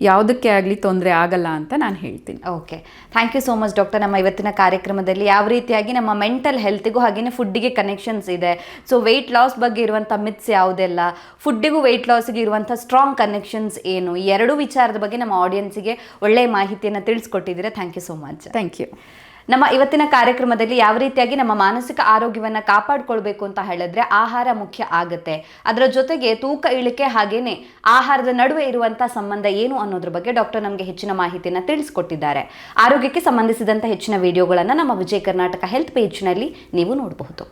S2: ಯಾವುದಕ್ಕೆ ಆಗಲಿ ತೊಂದರೆ ಆಗಲ್ಲ ಅಂತ ನಾನು ಹೇಳ್ತೀನಿ.
S1: Okay. Thank you so much doctor. ನಮ್ಮ ಇವತ್ತಿನ ಕಾರ್ಯಕ್ರಮದಲ್ಲಿ ಯಾವ ರೀತಿಯಾಗಿ ನಮ್ಮ ಮೆಂಟಲ್ ಹೆಲ್ತಿಗೂ ಹಾಗೆಯೇ ಫುಡ್ಡಿಗೆ ಕನೆಕ್ಷನ್ಸ್ ಇದೆ, ಸೊ ವೆಯ್ಟ್ ಲಾಸ್ ಬಗ್ಗೆ ಇರುವಂಥ ಮಿತ್ಸ್ ಯಾವುದೆಲ್ಲ, ಫುಡ್ಡಿಗೂ ವೆಯ್ಟ್ ಲಾಸ್ಗೆ ಇರುವಂಥ ಸ್ಟ್ರಾಂಗ್ ಕನೆಕ್ಷನ್ಸ್ ಏನು, ಈ ಎರಡೂ ವಿಚಾರದ ಬಗ್ಗೆ ನಮ್ಮ ಆಡಿಯನ್ಸಿಗೆ ಒಳ್ಳೆಯ ಮಾಹಿತಿಯನ್ನು ತಿಳಿಸ್ಕೊಟ್ಟಿದ್ದೀರಾ. Thank you so much.
S2: Thank you.
S1: ನಮ್ಮ ಇವತ್ತಿನ ಕಾರ್ಯಕ್ರಮದಲ್ಲಿ ಯಾವ ರೀತಿಯಾಗಿ ನಮ್ಮ ಮಾನಸಿಕ ಆರೋಗ್ಯವನ್ನು ಕಾಪಾಡಿಕೊಳ್ಬೇಕು ಅಂತ ಹೇಳಿದ್ರೆ ಆಹಾರ ಮುಖ್ಯ ಆಗುತ್ತೆ. ಅದರ ಜೊತೆಗೆ ತೂಕ ಇಳಿಕೆ ಹಾಗೇನೆ ಆಹಾರದ ನಡುವೆ ಇರುವಂಥ ಸಂಬಂಧ ಏನು ಅನ್ನೋದ್ರ ಬಗ್ಗೆ ಡಾಕ್ಟರ್ ನಮಗೆ ಹೆಚ್ಚಿನ ಮಾಹಿತಿಯನ್ನು ತಿಳಿಸ್ಕೊಟ್ಟಿದ್ದಾರೆ. ಆರೋಗ್ಯಕ್ಕೆ ಸಂಬಂಧಿಸಿದಂಥ ಹೆಚ್ಚಿನ ವಿಡಿಯೋಗಳನ್ನು ನಮ್ಮ ವಿಜಯ ಕರ್ನಾಟಕ ಹೆಲ್ತ್ ಪೇಜ್ನಲ್ಲಿ ನೀವು ನೋಡಬಹುದು.